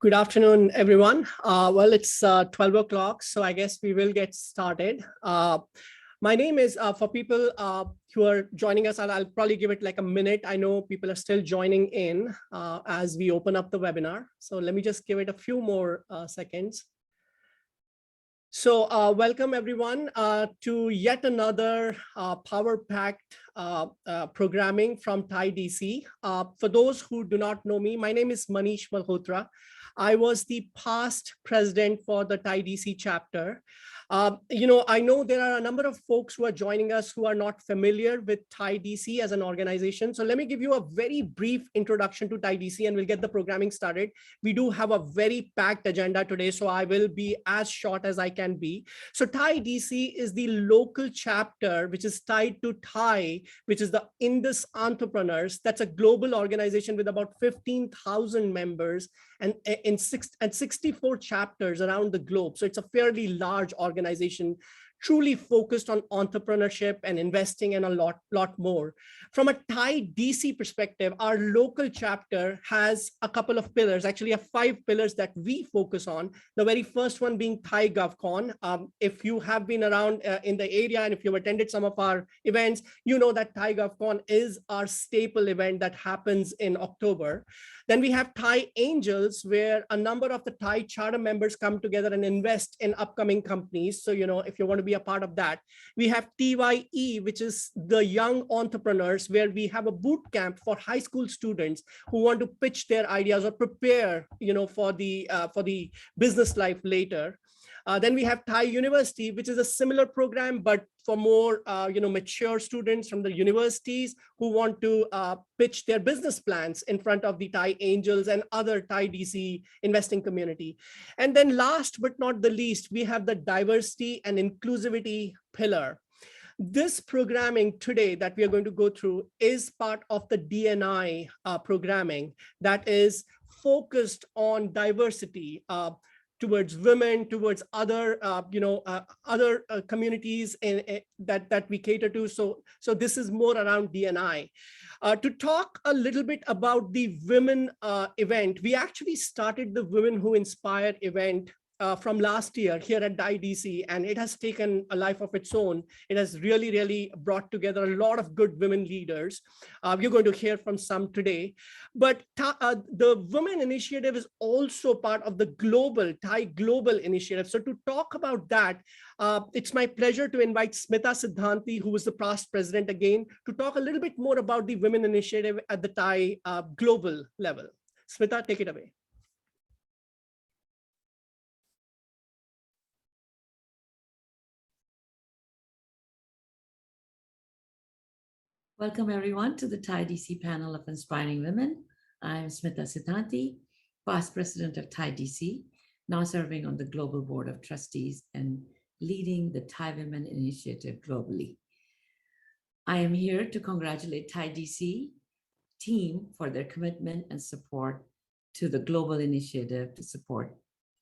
Good afternoon, everyone. Well, it's 12 o'clock, so I guess we will get started. My name is, for people who are joining us, I'll probably give it like a minute. I know people are still joining in as we open up the webinar. So let me just give it a few more seconds. So welcome everyone to yet another power-packed programming from Thaibc. For those who do not know me, my name is Manish Malhotra. I was the past president for the Thaibc chapter. I know there are a number of folks who are joining us who are not familiar with Thaibc as an organization. So let me give you a very brief introduction to Thaibc and we'll get the programming started. We do have a very packed agenda today, so I will be as short as I can be. So Thaibc is the local chapter which is tied to Thai, which is the Indus Entrepreneurs. That's a global organization with about 15,000 members and 64 chapters around the globe. So it's a fairly large organization, truly focused on entrepreneurship and investing and a lot more. From a Thaibc perspective, our local chapter has a couple of pillars, actually 5 pillars that we focus on. The very first one being Thai GovCon. If you have been around in the area and if you've attended some of our events, you know that Thai GovCon is our staple event that happens in October. Then we have Thai Angels, where a number of the Thai charter members come together and invest in upcoming companies. So, if you want to be a part of that. We have TYE, which is the young entrepreneurs, where we have a boot camp for high school students who want to pitch their ideas or prepare, for the business life later. Then we have Thai University, which is a similar program, but for more, mature students from the universities who want to pitch their business plans in front of the Thai Angels and other Thaibc investing community. And then last but not the least, we have the diversity and inclusivity pillar. This programming today that we are going to go through is part of the DNI programming that is focused on diversity, towards women, towards other, other communities that we cater to. So this is more around DNI. To talk a little bit about the women event, we actually started the Women Who Inspire event from last year here at Thaibc, and it has taken a life of its own. It has really brought together a lot of good women leaders. You're going to hear from some today. But the Women Initiative is also part of the Thai Global Initiative. So to talk about that, it's my pleasure to invite Smita Siddhanti, who was the past president again, to talk a little bit more about the Women Initiative at the Thai global level. Smita, take it away. Welcome everyone to the Thaibc panel of Inspiring Women. I'm Smita Siddhanti, past president of Thaibc, now serving on the Global Board of Trustees and leading the Thai Women Initiative globally. I am here to congratulate Thaibc team for their commitment and support to the global initiative to support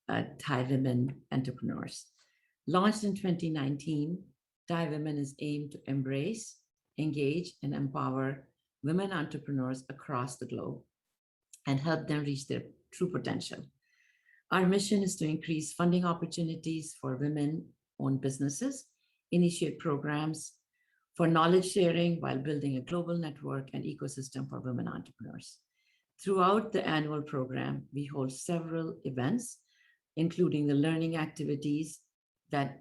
Thai women entrepreneurs. Launched in 2019, Thai Women is aimed to embrace, engage, and empower women entrepreneurs across the globe and help them reach their true potential. Our mission is to increase funding opportunities for women-owned businesses, initiate programs for knowledge sharing while building a global network and ecosystem for women entrepreneurs. Throughout the annual program, we hold several events, including the learning activities that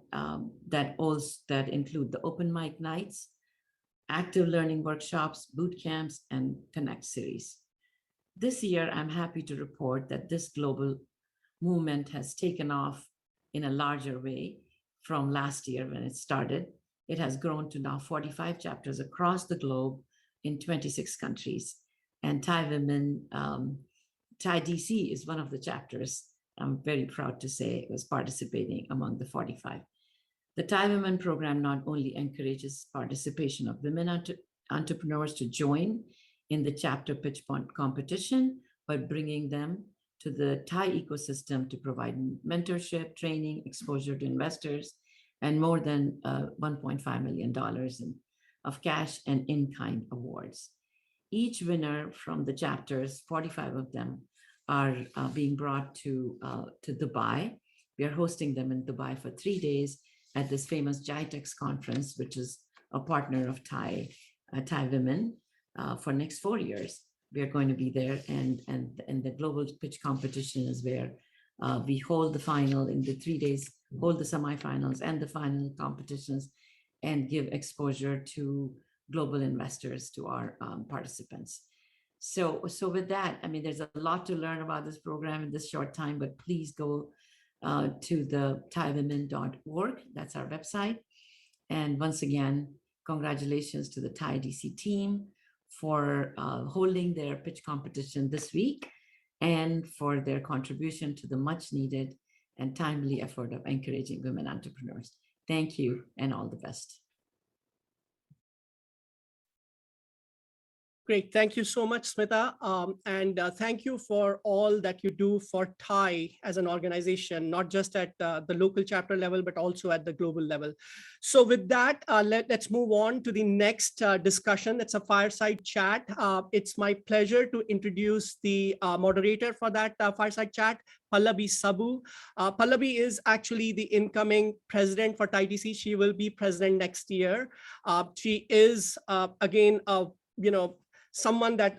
include the open mic nights, active learning workshops, boot camps, and Connect series. This year, I'm happy to report that this global movement has taken off in a larger way from last year when it started. It has grown to now 45 chapters across the globe in 26 countries. And Thai Women, Thaibc is one of the chapters. I'm very proud to say it was participating among the 45. The Thai Women program not only encourages participation of women entrepreneurs to join in the chapter pitch competition, but bringing them to the Thai ecosystem to provide mentorship, training, exposure to investors, and more than $1.5 million of cash and in-kind awards. Each winner from the chapters, 45 of them, are being brought to Dubai. We are hosting them in Dubai for 3 days at this famous GITEX conference, which is a partner of Thai women for next 4 years. We are going to be there, and the global pitch competition is where we hold the final in the 3 days, hold the semifinals and the final competitions, and give exposure to global investors to our participants. So with that, I mean, there's a lot to learn about this program in this short time, but please go to the thaiwomen.org. That's our website. And once again, congratulations to the Thai DC team for holding their pitch competition this week and for their contribution to the much needed and timely effort of encouraging women entrepreneurs. Thank you and all the best. Great. Thank you so much, Smita. And thank you for all that you do for Thai as an organization, not just at the local chapter level, but also at the global level. So with that, let's move on to the next discussion. It's a fireside chat. It's my pleasure to introduce the moderator for that fireside chat, Pallavi Sabu. Pallavi is actually the incoming president for Thai DC. She will be president next year. She is, again, someone that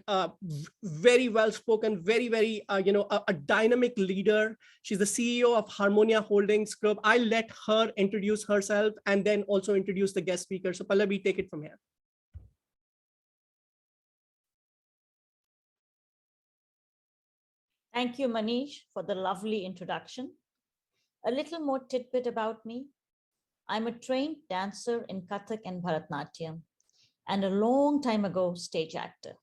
very well spoken, very a dynamic leader. She's the CEO of Harmonia Holdings Group. I'll let her introduce herself and then also introduce the guest speaker. So Pallavi, take it from here. Thank you, Manish, for the lovely introduction. A little more tidbit about me. I'm a trained dancer in Kathak and Bharatnatyam, and a long time ago, stage actor.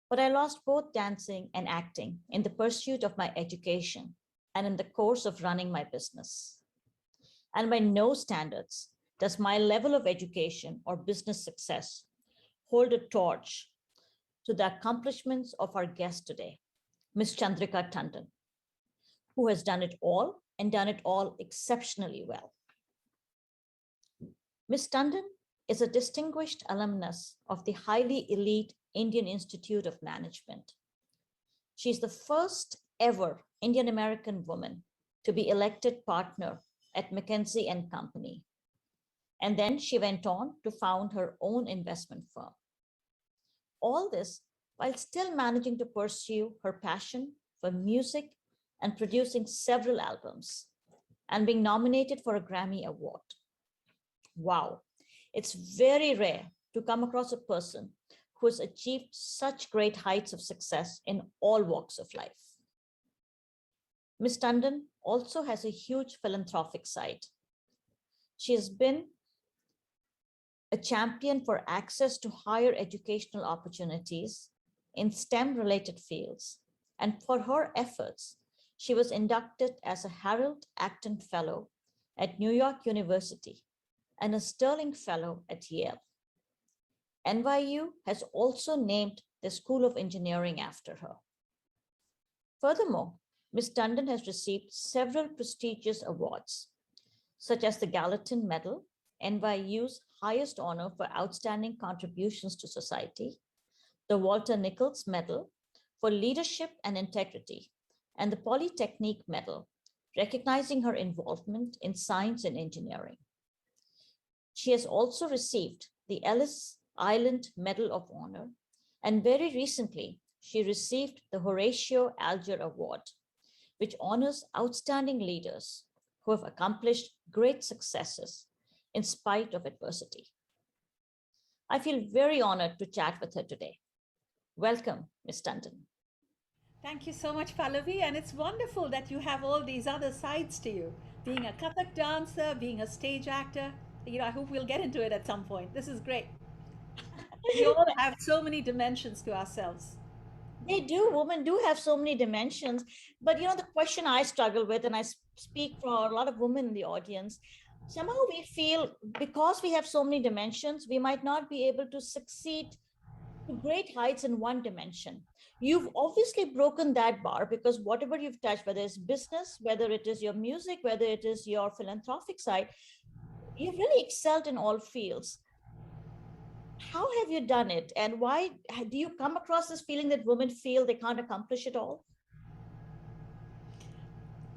But I lost both dancing and acting in the pursuit of my education and in the course of running my business. And by no standards does my level of education or business success hold a torch to the accomplishments of our guest today, Ms. Chandrika Tantan, who has done it all and done it all exceptionally well. Ms. Tandan is a distinguished alumnus of the highly elite Indian Institute of Management. She's the first ever Indian American woman to be elected partner at McKinsey & Company. And then she went on to found her own investment firm. All this while still managing to pursue her passion for music and producing several albums and being nominated for a Grammy Award. Wow. It's very rare to come across a person who has achieved such great heights of success in all walks of life. Ms. Tandan also has a huge philanthropic side. She has been a champion for access to higher educational opportunities in STEM-related fields, and for her efforts, she was inducted as a Harold Acton Fellow at New York University and a Sterling Fellow at Yale. NYU has also named the School of Engineering after her. Furthermore, Ms. Tandan has received several prestigious awards, such as the Gallatin Medal, NYU's highest honor for outstanding contributions to society, the Walter Nichols Medal for leadership and integrity, and the Polytechnique Medal, recognizing her involvement in science and engineering. She has also received the Ellis Island Medal of Honor, and very recently, she received the Horatio Alger Award, which honors outstanding leaders who have accomplished great successes in spite of adversity. I feel very honored to chat with her today. Welcome, Ms. Tandan. Thank you so much, Pallavi. And it's wonderful that you have all these other sides to you. Being a Kathak dancer, being a stage actor. I hope we'll get into it at some point. This is great. We all have so many dimensions to ourselves. They do. Women do have so many dimensions. But the question I struggle with, and I speak for a lot of women in the audience, somehow we feel because we have so many dimensions, we might not be able to succeed to great heights in one dimension. You've obviously broken that bar because whatever you've touched, whether it's business, whether it is your music, whether it is your philanthropic side, you've really excelled in all fields. How have you done it? And why do you come across this feeling that women feel they can't accomplish it all?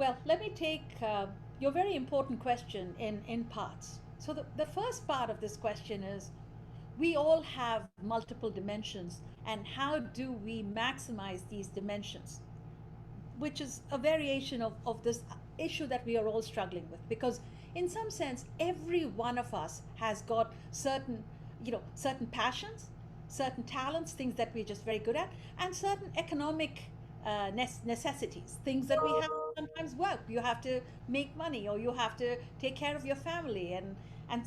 Well, let me take your very important question in parts. So, the first part of this question is, we all have multiple dimensions, and how do we maximize these dimensions? Which is a variation of this issue that we are all struggling with, because in some sense every one of us has got certain, certain passions, certain talents, things that we're just very good at, and certain economic necessities, things that we have to sometimes work. You have to make money, or you have to take care of your family, and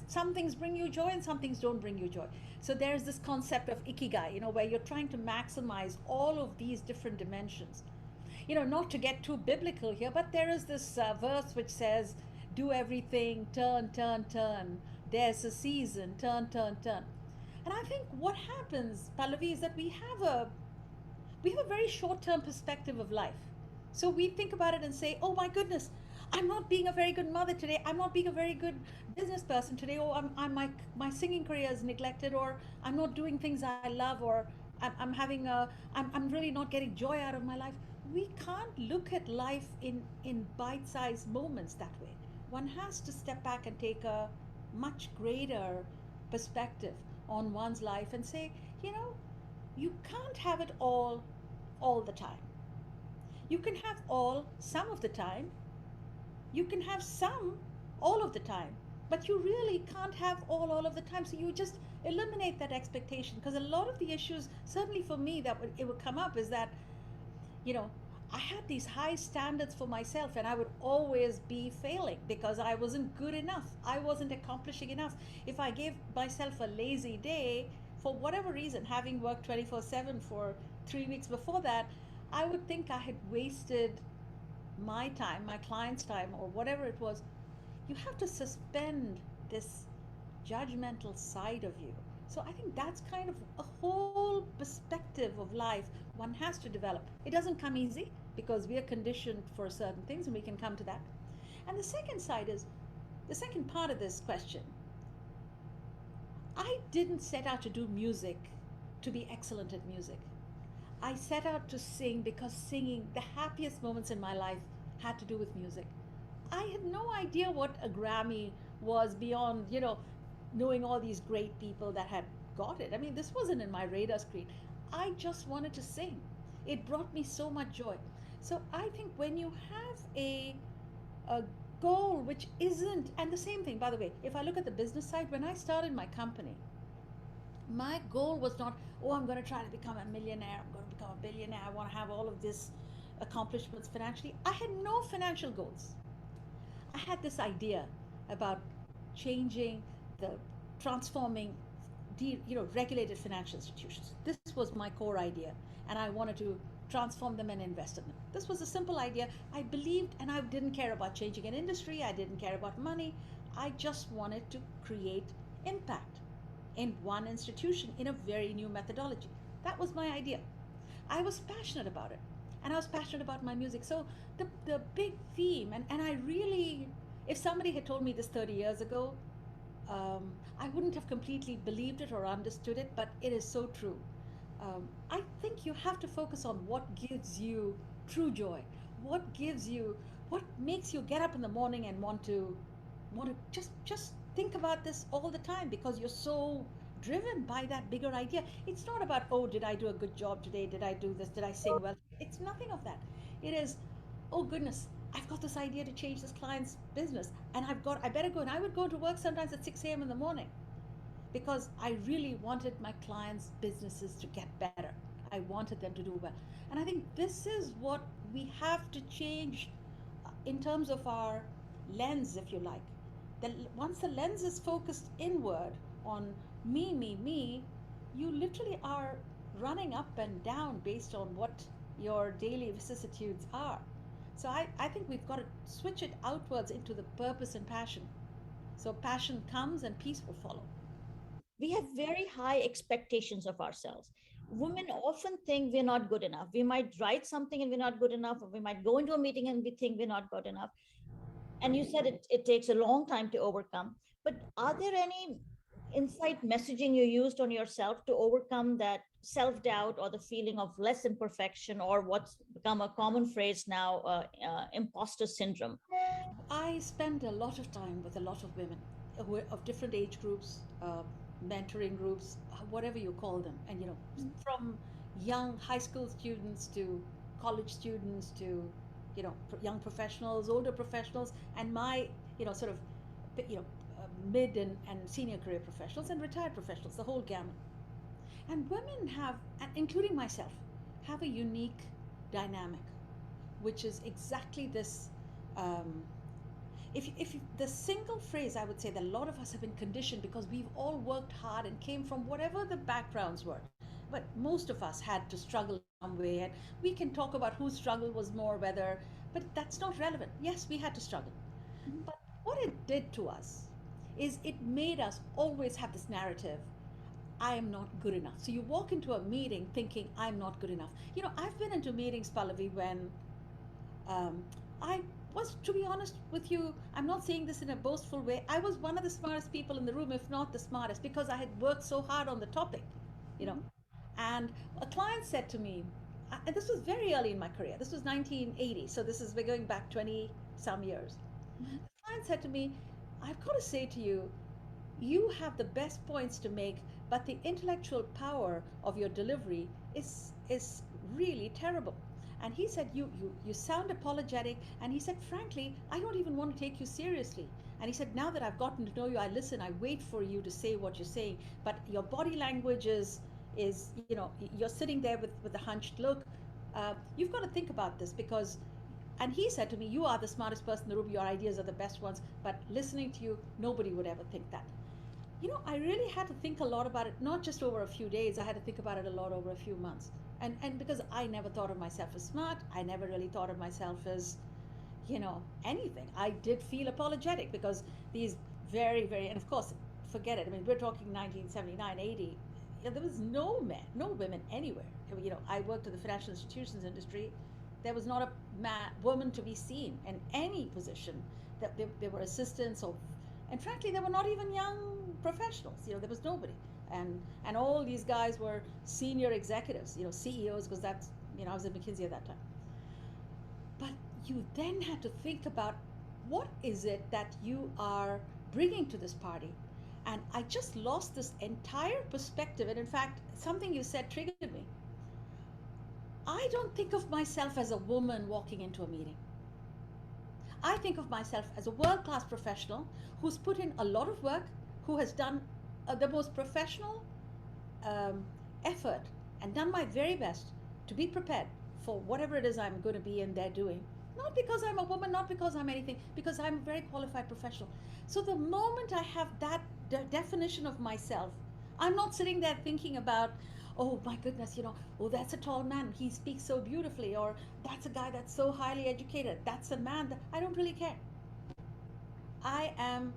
some things bring you joy and some things don't bring you joy. So there's this concept of ikigai, where you're trying to maximize all of these different dimensions. Not to get too biblical here, but there is this verse which says, do everything, turn, turn, turn. There's a season, turn, turn, turn. And I think what happens, Pallavi, is that we have a very short-term perspective of life. So we think about it and say, oh my goodness, I'm not being a very good mother today. I'm not being a very good business person today. Or my singing career is neglected, or I'm not doing things I love, or I'm really not getting joy out of my life. We can't look at life in bite-sized moments that way. One has to step back and take a much greater perspective on one's life and say, you know, you can't have it all the time. You can have all some of the time. You can have some all of the time, but you really can't have all of the time. So you just eliminate that expectation, because a lot of the issues, certainly for me, it would come up is that, you know, I had these high standards for myself, and I would always be failing because I wasn't good enough. I wasn't accomplishing enough. If I gave myself a lazy day, for whatever reason, having worked 24/7 for 3 weeks before that, I would think I had wasted my time, my client's time, or whatever it was. You have to suspend this judgmental side of you. So I think that's kind of a whole perspective of life one has to develop. It doesn't come easy because we are conditioned for certain things, and we can come to that. And the second part of this question. I didn't set out to do music to be excellent at music. I set out to sing because singing, the happiest moments in my life had to do with music. I had no idea what a Grammy was beyond, knowing all these great people that had got it. I mean, this wasn't in my radar screen. I just wanted to sing. It brought me so much joy. So I think when you have a goal which isn't, and the same thing, by the way, if I look at the business side, when I started my company, my goal was not, oh, I'm going to try to become a millionaire, I'm going to become a billionaire, I want to have all of this accomplishments financially. I had no financial goals. I had this idea about changing the transforming regulated financial institutions. This was my core idea, and I wanted to transform them and invest in them. This was a simple idea. I believed, and I didn't care about changing an industry. I didn't care about money. I just wanted to create impact in one institution in a very new methodology. That was my idea. I was passionate about it, and I was passionate about my music. So the big theme, and I really, if somebody had told me this 30 years ago, I wouldn't have completely believed it or understood it, but it is so true. I think you have to focus on what gives you true joy, what makes you get up in the morning and want to just think about this all the time, because you're so driven by that bigger idea. It's not about, oh, did I do a good job today? Did I do this? Did I sing well? It's nothing of that. It is, oh goodness, I've got this idea to change this client's business, and I better go. And I would go to work sometimes at 6 a.m. in the morning because I really wanted my clients' businesses to get better. I wanted them to do well. And I think this is what we have to change in terms of our lens, if you like. Once the lens is focused inward on me, you literally are running up and down based on what your daily vicissitudes are. So I think we've got to switch it outwards into the purpose and passion. So passion comes and peace will follow. We have very high expectations of ourselves. Women often think we're not good enough. We might write something and we're not good enough, or we might go into a meeting and we think we're not good enough. And you said it takes a long time to overcome. But are there any insight messaging you used on yourself to overcome that self-doubt or the feeling of less imperfection, or what's become a common phrase now, imposter syndrome? I spend a lot of time with a lot of women of different age groups, mentoring groups, whatever you call them. And, from young high school students to college students to, young professionals, older professionals, and my, sort of, you know, mid and senior career professionals and retired professionals, the whole gamut. And women have, including myself, have a unique dynamic, which is exactly this. If the single phrase, I would say that a lot of us have been conditioned because we've all worked hard and came from whatever the backgrounds were. But most of us had to struggle some way, and we can talk about whose struggle was more, whether, but that's not relevant. Yes, we had to struggle. But what it did to us is it made us always have this narrative: I am not good enough. So you walk into a meeting thinking, I'm not good enough. I've been into meetings, Pallavi, when I was, to be honest with you, I'm not saying this in a boastful way. I was one of the smartest people in the room, if not the smartest, because I had worked so hard on the topic, you know. And a client said to me, and this was very early in my career, this was 1980, so we're going back 20 some years. The client said to me, I've got to say to you, you have the best points to make, but the intellectual power of your delivery is really terrible. And he said, you sound apologetic. And he said, frankly, I don't even want to take you seriously. And he said, now that I've gotten to know you, I listen, I wait for you to say what you're saying. But your body language is you're sitting there with a hunched look. You've got to think about this because, and he said to me, you are the smartest person in the room, your ideas are the best ones, but listening to you, nobody would ever think that. I really had to think a lot about it, not just over a few days. I had to think about it a lot over a few months. And because I never thought of myself as smart, I never really thought of myself as, anything. I did feel apologetic because these very, very, and of course, forget it. I mean, we're talking 1979, 80. There was no men, no women anywhere. I worked in the financial institutions industry. There was not a woman to be seen in any position. That they were assistants or, and frankly, they were not even young professionals. There was nobody. And all these guys were senior executives, CEOs, because that's, I was at McKinsey at that time. But you then had to think about what is it that you are bringing to this party. And I just lost this entire perspective. And in fact, something you said triggered me. I don't think of myself as a woman walking into a meeting. I think of myself as a world-class professional who's put in a lot of work, who has done the most professional effort and done my very best to be prepared for whatever it is I'm going to be in there doing. Not because I'm a woman, not because I'm anything, because I'm a very qualified professional. So the moment I have that definition of myself, I'm not sitting there thinking about, oh my goodness, oh, that's a tall man, he speaks so beautifully, or that's a guy that's so highly educated, that's a man that I don't really care. I am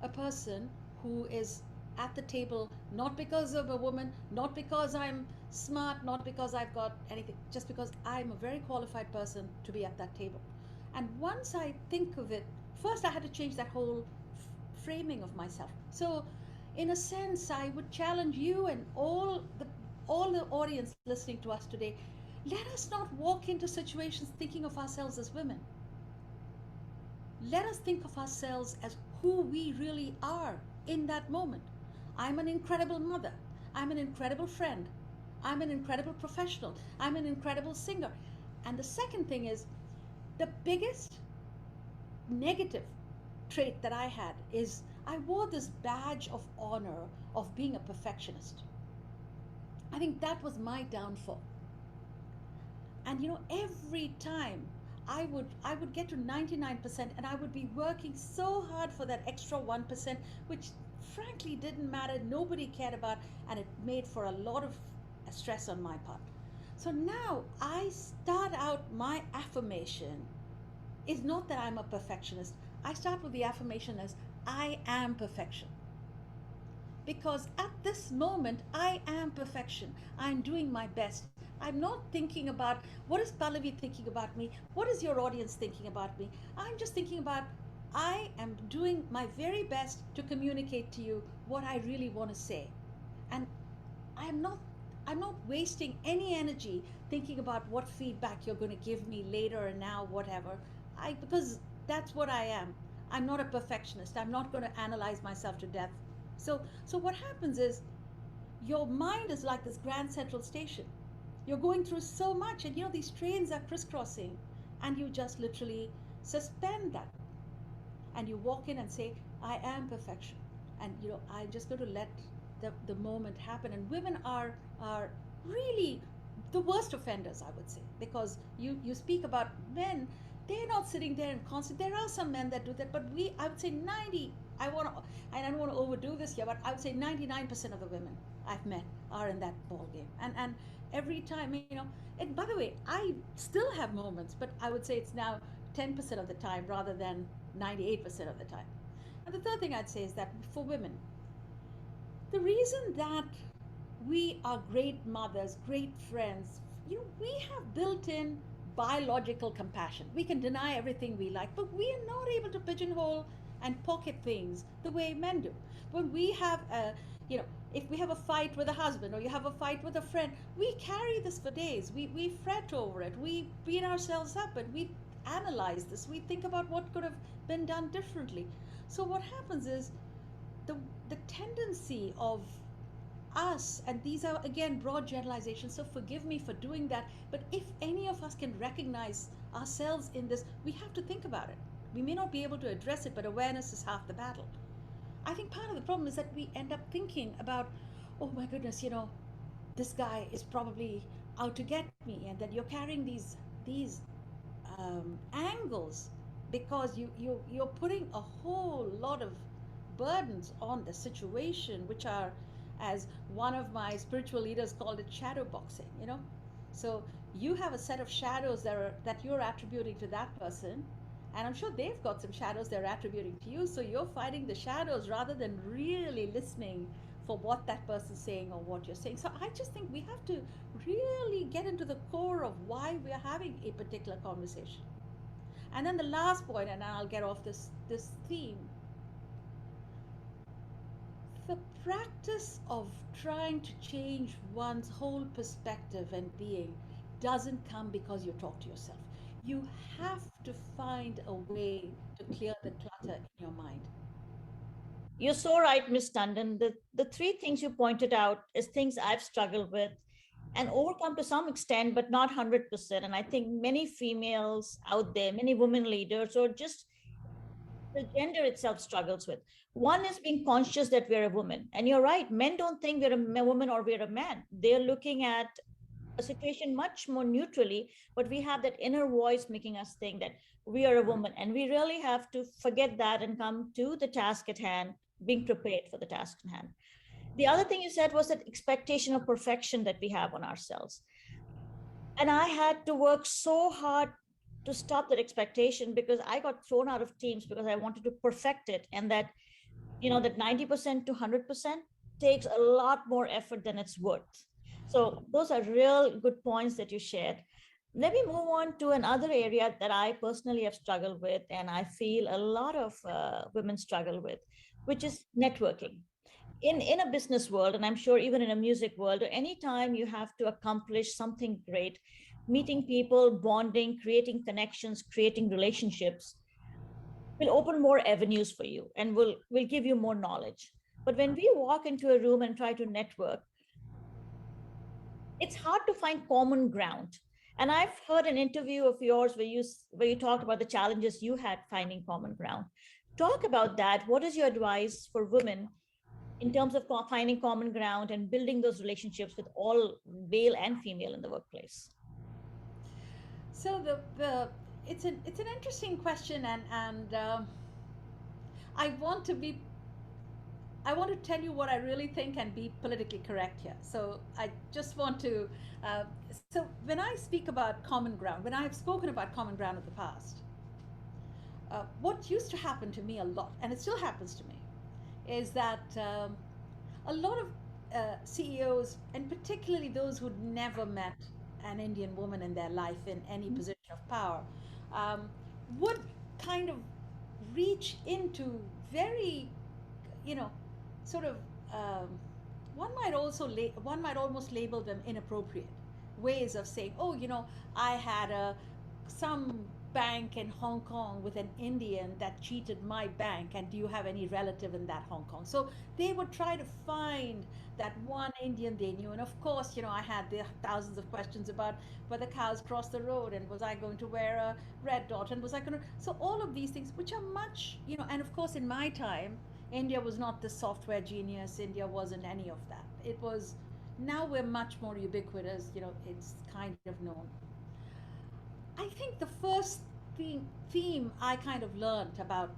a person who is at the table not because of a woman, not because I'm smart, not because I've got anything, just because I'm a very qualified person to be at that table. And once I think of it, first I had to change that whole framing of myself. So in a sense, I would challenge you and all the audience listening to us today, let us not walk into situations thinking of ourselves as women. Let us think of ourselves as who we really are in that moment. I'm an incredible mother. I'm an incredible friend. I'm an incredible professional. I'm an incredible singer. And the second thing is, the biggest negative trait that I had is I wore this badge of honor of being a perfectionist. I think that was my downfall. And every time I would get to 99% and I would be working so hard for that extra 1%, which frankly didn't matter, nobody cared about, and it made for a lot of stress on my part. So now I start out, my affirmation is not that I'm a perfectionist. I start with the affirmation as I am perfection. Because at this moment, I am perfection. I'm doing my best. I'm not thinking about what is Pallavi thinking about me? What is your audience thinking about me? I'm just thinking about I am doing my very best to communicate to you what I really want to say. And I'm not I'm not wasting any energy thinking about what feedback you're going to give me later and now, whatever. Because that's what I am. I'm not a perfectionist. I'm not going to analyze myself to death. So what happens is your mind is like this Grand Central Station. You're going through so much, and these trains are crisscrossing, and you just literally suspend that, and you walk in and say, I am perfection, and I'm just going to let the moment happen. And women are really the worst offenders, I would say, because you speak about men. They're not sitting there and constant. There are some men that do that, but I would say 90. I want to, and I don't want to overdo this here, but I would say 99% of the women I've met are in that ball game. And every time, and by the way, I still have moments, but I would say it's now 10% of the time rather than 98% of the time. And the third thing I'd say is that for women, the reason that we are great mothers, great friends, we have built in biological compassion. We can deny everything we like, but we are not able to pigeonhole and pocket things the way men do. When we have if we have a fight with a husband or you have a fight with a friend, we carry this for days. We fret over it. We beat ourselves up and we analyze this. We think about what could have been done differently. So what happens is the tendency of us, and these are again broad generalizations, so forgive me for doing that, but if any of us can recognize ourselves in this, we have to think about it. We may not be able to address it, but awareness is half the battle. I think part of the problem is that we end up thinking about, oh my goodness, this guy is probably out to get me, and that you're carrying these angles because you're putting a whole lot of burdens on the situation, which are, as one of my spiritual leaders called it, shadow boxing. So you have a set of shadows that you're attributing to that person, and I'm sure they've got some shadows they're attributing to you. So you're fighting the shadows rather than really listening for what that person's saying or what you're saying. So I just think we have to really get into the core of why we are having a particular conversation. And then the last point, and I'll get off this theme, the practice of trying to change one's whole perspective and being doesn't come because you talk to yourself. You have to find a way to clear the clutter in your mind. You're so right, Miss Tandon. The three things you pointed out is things I've struggled with and overcome to some extent, but not 100%. And I think many females out there, many women leaders, or just the gender itself struggles with. One is being conscious that we're a woman. And you're right, men don't think we're a woman or we're a man. They're looking at a situation much more neutrally, but we have that inner voice making us think that we are a woman. And we really have to forget that and come to the task at hand, being prepared for the task at hand. The other thing you said was that expectation of perfection that we have on ourselves. And I had to work so hard to stop that expectation because I got thrown out of teams because I wanted to perfect it. And that, that 90% to 100% takes a lot more effort than it's worth. So those are real good points that you shared. Let me move on to another area that I personally have struggled with, and I feel a lot of women struggle with, which is networking. In a business world, and I'm sure even in a music world, or anytime you have to accomplish something great, meeting people, bonding, creating connections, creating relationships will open more avenues for you and will give you more knowledge. But when we walk into a room and try to network, it's hard to find common ground. And I've heard an interview of yours where you talked about the challenges you had finding common ground. Talk about that. What is your advice for women in terms of finding common ground and building those relationships with all male and female in the workplace? So it's an interesting question, and I want to be I want to tell you what I really think and be politically correct here. So I just want to. So when I speak about common ground, when I have spoken about common ground in the past, what used to happen to me a lot, and it still happens to me, is that a lot of CEOs, and particularly those who'd never met an Indian woman in their life in any position of power, would kind of reach into very, sort of one might almost label them inappropriate ways of saying, oh, I had some bank in Hong Kong with an Indian that cheated my bank, and do you have any relative in that Hong Kong? So they would try to find that one Indian they knew. And of course, I had the thousands of questions about whether cows crossed the road, and was I going to wear a red dot, and was I going to, so all of these things, which are much, and of course in my time, India was not the software genius. India wasn't any of that. It was, now we're much more ubiquitous, it's kind of known. I think the first theme I kind of learned about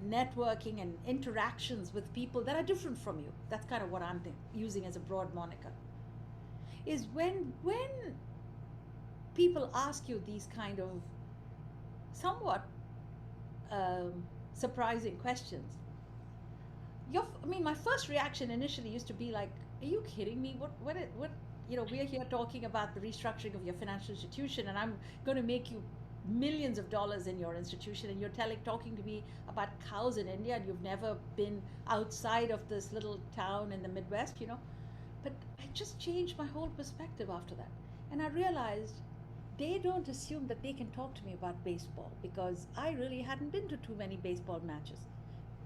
networking and interactions with people that are different from you, that's kind of what I'm using as a broad moniker, is when people ask you these kind of somewhat surprising questions. My first reaction initially used to be like, are you kidding me? What, we're here talking about the restructuring of your financial institution, and I'm going to make you millions of dollars in your institution, and you're talking to me about cows in India, and you've never been outside of this little town in the Midwest, But I just changed my whole perspective after that. And I realized they don't assume that they can talk to me about baseball, because I really hadn't been to too many baseball matches.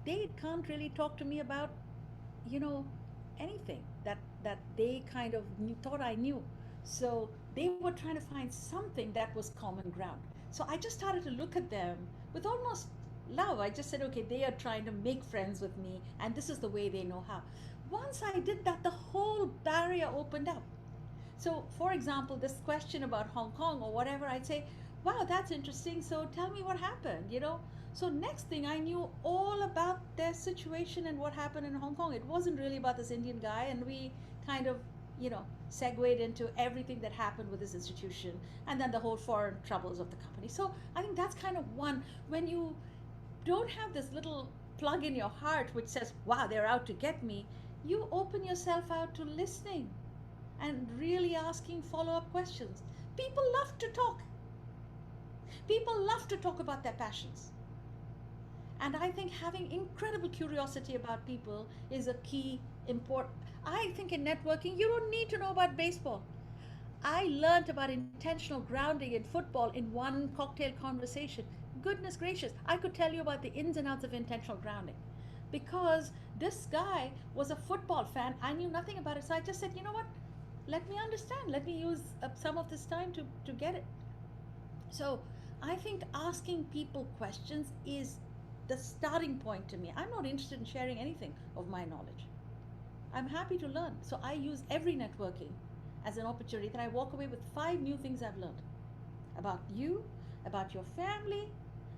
They can't really talk to me about, anything that they kind of thought I knew. So they were trying to find something that was common ground. So I just started to look at them with almost love. I just said, okay, they are trying to make friends with me, and this is the way they know how. Once I did that, the whole barrier opened up. So, for example, this question about Hong Kong or whatever, I'd say, wow, that's interesting. So tell me what happened. So next thing, I knew all about their situation and what happened in Hong Kong. It wasn't really about this Indian guy, and we kind of, segued into everything that happened with this institution, and then the whole foreign troubles of the company. So I think that's kind of one, when you don't have this little plug in your heart which says, wow, they're out to get me, you open yourself out to listening and really asking follow-up questions. People love to talk. People love to talk about their passions. And I think having incredible curiosity about people is a key important. I think in networking, you don't need to know about baseball. I learned about intentional grounding in football in one cocktail conversation. Goodness gracious, I could tell you about the ins and outs of intentional grounding, because this guy was a football fan. I knew nothing about it. So I just said, you know what? Let me understand. Let me use some of this time to get it. So I think asking people questions is the starting point to me. I'm not interested in sharing anything of my knowledge. I'm happy to learn. So I use every networking as an opportunity that I walk away with 5 new things I've learned about you, about your family,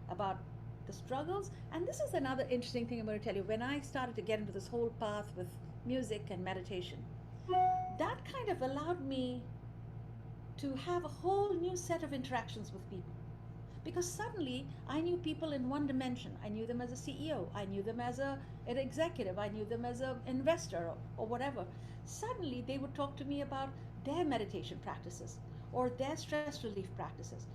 about the struggles. And this is another interesting thing I'm going to tell you. When I started to get into this whole path with music and meditation, that kind of allowed me to have a whole new set of interactions with people. Because suddenly I knew people in one dimension. I knew them as a CEO. I knew them as an executive. I knew them as an investor or whatever. Suddenly they would talk to me about their meditation practices or their stress relief practices.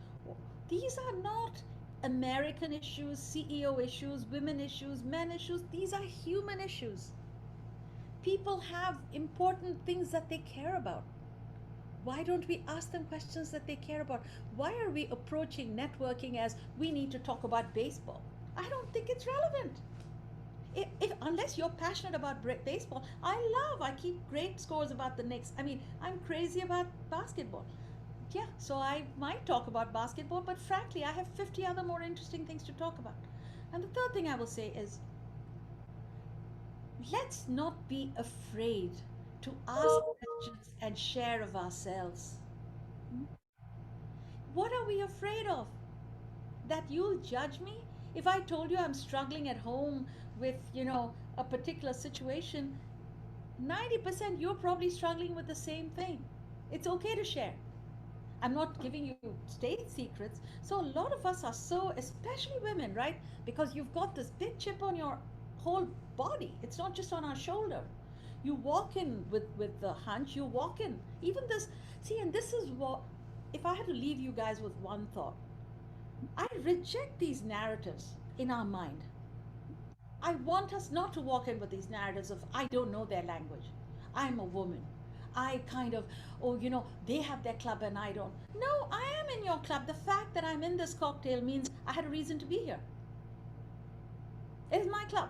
These are not American issues, CEO issues, women issues, men issues. These are human issues. People have important things that they care about. Why don't we ask them questions that they care about? Why are we approaching networking as we need to talk about baseball? I don't think it's relevant. Unless you're passionate about baseball, I keep great scores about the Knicks. I'm crazy about basketball. Yeah, so I might talk about basketball, but frankly, I have 50 other more interesting things to talk about. And the third thing I will say is, let's not be afraid to ask questions and share of ourselves. What are we afraid of? That you'll judge me? If I told you I'm struggling at home with, a particular situation, 90% you're probably struggling with the same thing. It's okay to share. I'm not giving you state secrets. So a lot of us are so, especially women, right? Because you've got this big chip on your whole body. It's not just on our shoulder. You walk in with the hunch, you walk in. Even this, see, and this is what, if I had to leave you guys with one thought, I reject these narratives in our mind. I want us not to walk in with these narratives of, I don't know their language. I'm a woman. I kind of, oh, they have their club and I don't. No, I am in your club. The fact that I'm in this cocktail means I had a reason to be here. It is my club.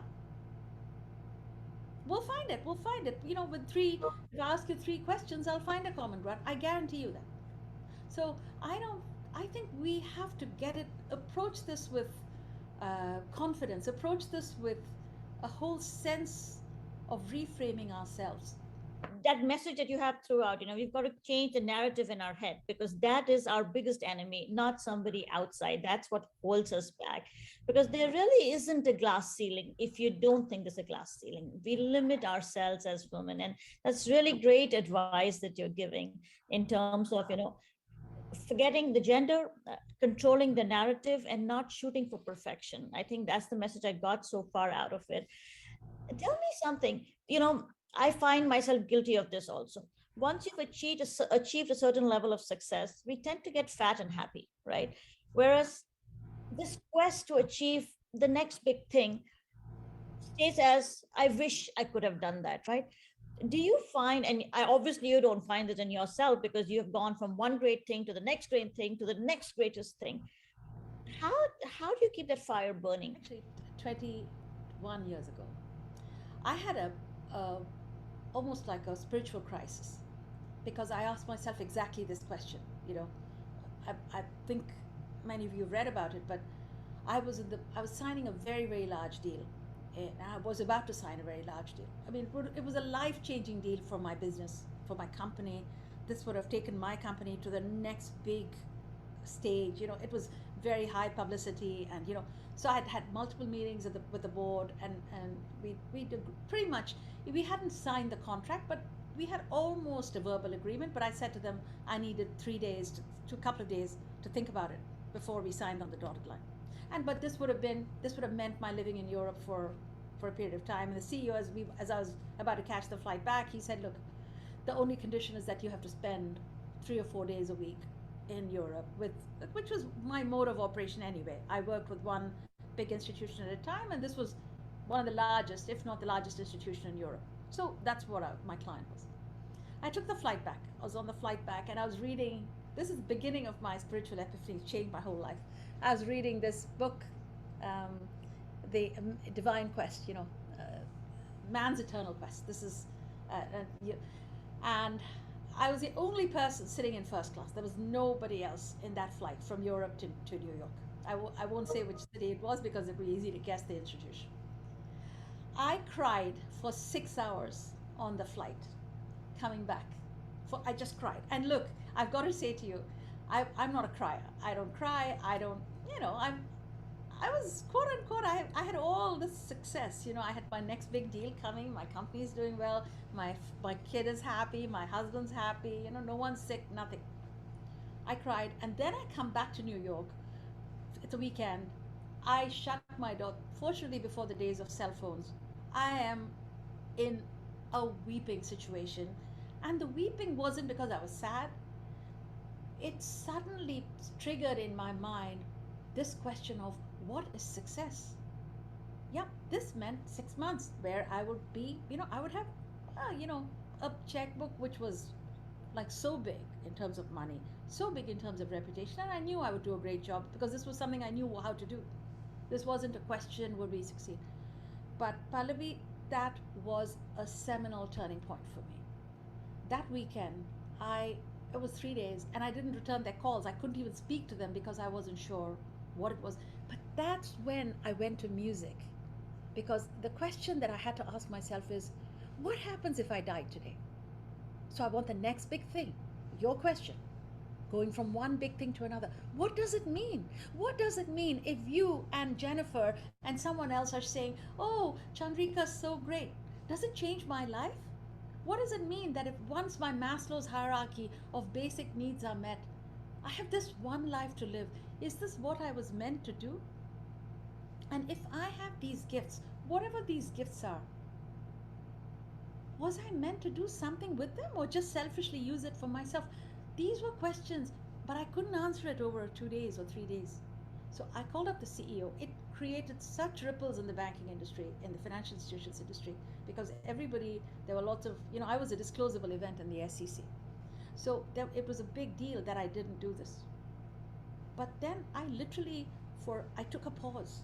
We'll find it. We'll find it. If I ask you 3 questions, I'll find a common ground. I guarantee you that. So I think we have to approach this with confidence, approach this with a whole sense of reframing ourselves. That message that you have throughout, we've got to change the narrative in our head, because that is our biggest enemy, not somebody outside. That's what holds us back, because there really isn't a glass ceiling if you don't think there's a glass ceiling. We limit ourselves as women, and that's really great advice that you're giving in terms of forgetting the gender, controlling the narrative, and not shooting for perfection. I think that's the message I got so far out of it. Tell me something. I find myself guilty of this also. Once you've achieved a certain level of success, we tend to get fat and happy, right? Whereas this quest to achieve the next big thing stays as, I wish I could have done that, right? Do you find, and obviously you don't find it in yourself because you have gone from one great thing to the next great thing to the next greatest thing. How do you keep that fire burning? Actually, 21 years ago, I had almost like a spiritual crisis, because I asked myself exactly this question. I think many of you read about it, but I was signing a very, very large deal, and I was about to sign a very large deal. I mean, it was a life-changing deal for my business, for my company. This would have taken my company to the next big stage. It was very high publicity, and so I'd had multiple meetings with the board, and we did pretty much. We hadn't signed the contract, but we had almost a verbal agreement. But I said to them, I needed 3 days to a couple of days to think about it before we signed on the dotted line. But this would have meant my living in Europe for a period of time. And the CEO, as I was about to catch the flight back, he said, look, the only condition is that you have to spend 3 or 4 days a week in Europe, which was my mode of operation anyway. I worked with one big institution at a time, and this was one of the largest, if not the largest institution in Europe. So that's what my client was. I took the flight back. I was on the flight back, and I was reading. This is the beginning of my spiritual epiphany. It changed my whole life. I was reading this book, The Divine Quest, Man's Eternal Quest. This is, and I was the only person sitting in first class. There was nobody else in that flight from Europe to New York. I won't say which city it was because it would be easy to guess the institution. I cried for 6 hours on the flight coming back. I just cried. And look, I've got to say to you, I'm not a crier. I don't cry. I don't, I was quote unquote, I had all this success. I had my next big deal coming. My company is doing well. My kid is happy. My husband's happy. No one's sick, nothing. I cried. And then I come back to New York. It's a weekend. I shut my door. Fortunately, before the days of cell phones, I am in a weeping situation. And the weeping wasn't because I was sad. It suddenly triggered in my mind this question of, what is success? Yep, this meant 6 months where I would be, I would have, a checkbook which was like so big in terms of money, so big in terms of reputation, and I knew I would do a great job because this was something I knew how to do. This wasn't a question, would we succeed? But Pallavi, that was a seminal turning point for me. That weekend, it was 3 days, and I didn't return their calls. I couldn't even speak to them because I wasn't sure what it was. But that's when I went to music, because the question that I had to ask myself is, what happens if I died today? So I want the next big thing. Your question, going from one big thing to another. What does it mean? What does it mean if you and Jennifer and someone else are saying, oh, Chandrika's so great? Does it change my life? What does it mean that if once my Maslow's hierarchy of basic needs are met, I have this one life to live? Is this what I was meant to do? And if I have these gifts, whatever these gifts are, was I meant to do something with them or just selfishly use it for myself? These were questions, but I couldn't answer it over 2 days or 3 days. So I called up the CEO. It created such ripples in the banking industry, in the financial institutions industry, because everybody, there were lots of, I was a disclosable event in the SEC. So it was a big deal that I didn't do this. But then I took a pause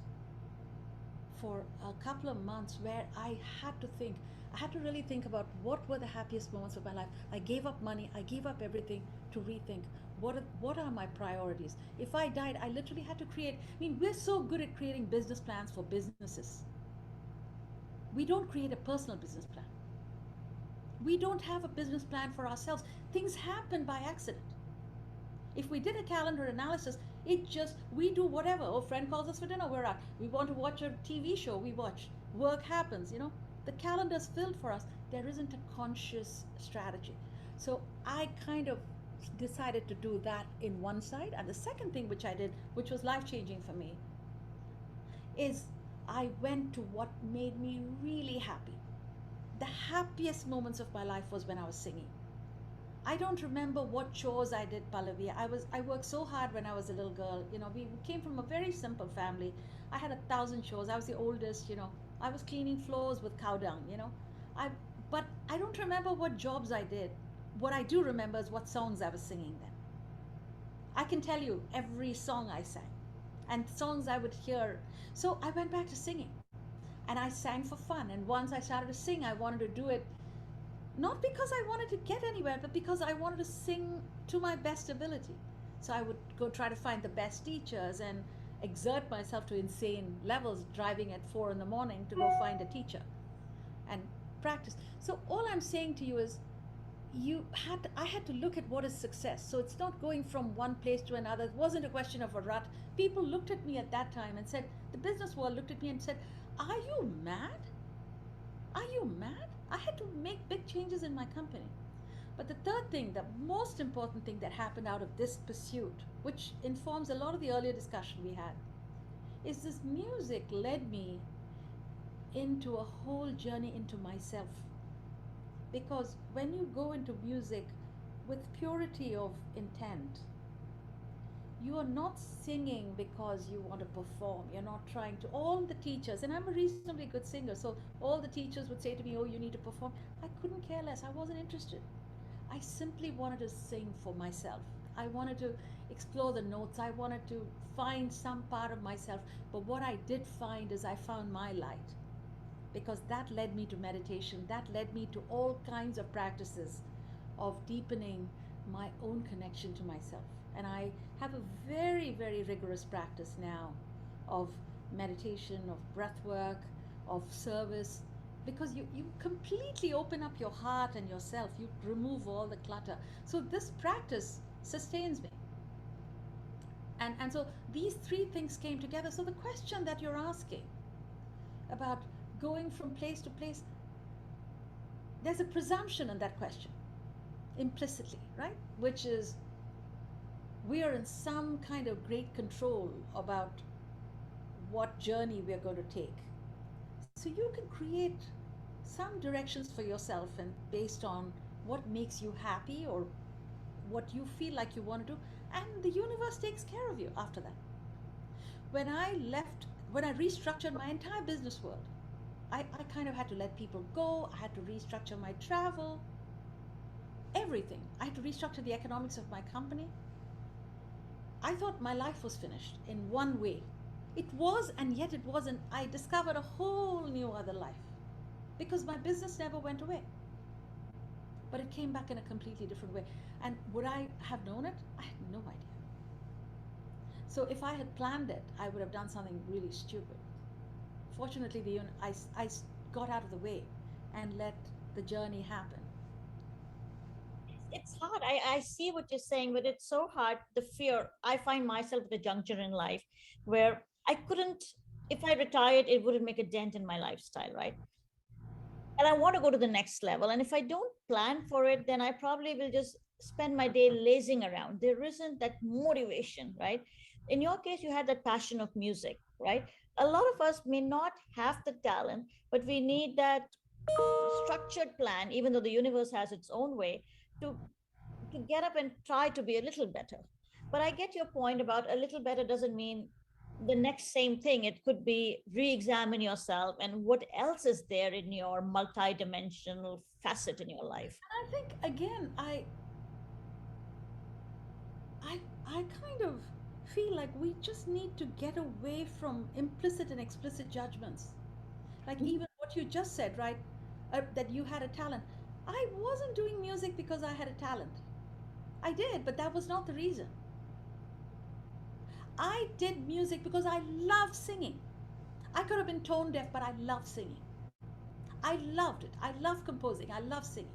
for a couple of months where I had to think. I had to really think about what were the happiest moments of my life. I gave up money, I gave up everything to rethink what are my priorities. If I died, I literally had to create. I mean, we're so good at creating business plans for businesses. We don't create a personal business plan. We don't have a business plan for ourselves. Things happen by accident. If we did a calendar analysis, we do whatever. Oh, friend calls us for dinner, we're out. We want to watch a TV show, we watch. Work happens, The calendar's filled for us. There isn't a conscious strategy. So I kind of decided to do that in one side. And the second thing which I did, which was life-changing for me, is I went to what made me really happy. The happiest moments of my life was when I was singing. I don't remember what chores I did, Pallavi. I worked so hard when I was a little girl. We came from a very simple family. I had 1,000 chores. I was the oldest. I was cleaning floors with cow dung. But I don't remember what jobs I did. What I do remember is what songs I was singing then. I can tell you every song I sang, and songs I would hear. So I went back to singing, and I sang for fun. And once I started to sing, I wanted to do it not because I wanted to get anywhere, but because I wanted to sing to my best ability. So I would go try to find the best teachers and exert myself to insane levels, driving at 4 in the morning to go find a teacher and practice. So all I'm saying to you is, I had to look at what is success. So it's not going from one place to another. It wasn't a question of a rut. People looked at me at that time and said, the business world looked at me and said, are you mad? Are you mad? I had to make big changes in my company. But the third thing, the most important thing that happened out of this pursuit, which informs a lot of the earlier discussion we had, is this music led me into a whole journey into myself. Because when you go into music with purity of intent, you are not singing because you want to perform. You're not trying to. All the teachers, and I'm a reasonably good singer, so all the teachers would say to me, oh, you need to perform. I couldn't care less. I wasn't interested. I simply wanted to sing for myself. I wanted to explore the notes. I wanted to find some part of myself. But what I did find is I found my light, because that led me to meditation. That led me to all kinds of practices of deepening my own connection to myself. And I have a very, very rigorous practice now of meditation, of breath work, of service, because you completely open up your heart and yourself. You remove all the clutter. So this practice sustains me. And so these three things came together. So the question that you're asking about going from place to place, there's a presumption in that question, implicitly, right? Which is, we are in some kind of great control about what journey we're going to take. So you can create some directions for yourself, and based on what makes you happy or what you feel like you want to do, and the universe takes care of you after that. When I restructured my entire business world, I kind of had to let people go. I had to restructure my travel, everything. I had to restructure the economics of my company. I thought my life was finished in one way. It was, and yet it wasn't. I discovered a whole new other life, because my business never went away. But it came back in a completely different way. And would I have known it? I had no idea. So if I had planned it, I would have done something really stupid. Fortunately, I got out of the way and let the journey happen. It's hard. I see what you're saying, but it's so hard. The fear. I find myself at a juncture in life where I couldn't, if I retired, it wouldn't make a dent in my lifestyle, right? And I want to go to the next level. And if I don't plan for it, then I probably will just spend my day lazing around. There isn't that motivation, right? In your case, you had that passion of music, right? A lot of us may not have the talent, but we need that structured plan, even though the universe has its own way, to get up and try to be a little better. But I get your point about a little better doesn't mean the next same thing. It could be re-examine yourself and what else is there in your multi-dimensional facet in your life. And I think again, I kind of feel like we just need to get away from implicit and explicit judgments. Like even what you just said, right? That you had a talent. I wasn't doing music because I had a talent. I did, but that was not the reason. I did music because I love singing. I could have been tone deaf, but I love singing. I loved it. I love composing. I love singing.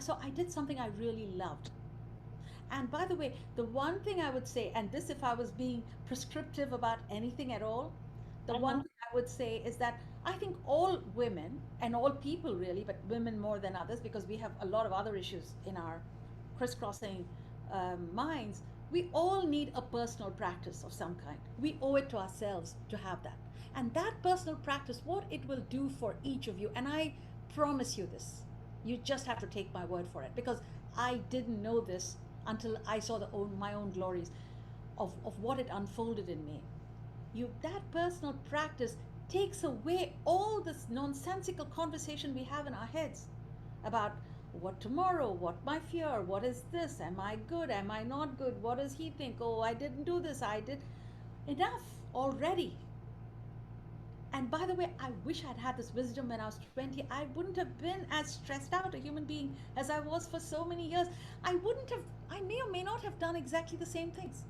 So I did something I really loved. And by the way, the one thing I would say, and this if I was being prescriptive about anything at all, the one thing I would say is that I think all women and all people really, but women more than others, because we have a lot of other issues in our crisscrossing minds, we all need a personal practice of some kind. We owe it to ourselves to have that. And that personal practice, what it will do for each of you, and I promise you this, you just have to take my word for it, because I didn't know this until I saw my own glories of what it unfolded in me. That personal practice takes away all this nonsensical conversation we have in our heads about what tomorrow, what my fear, what is this, am I good, am I not good, what does he think, oh, I didn't do this, I did. Enough already. And by the way, I wish I'd had this wisdom when I was 20. I wouldn't have been as stressed out a human being as I was for so many years. I may or may not have done exactly the same things.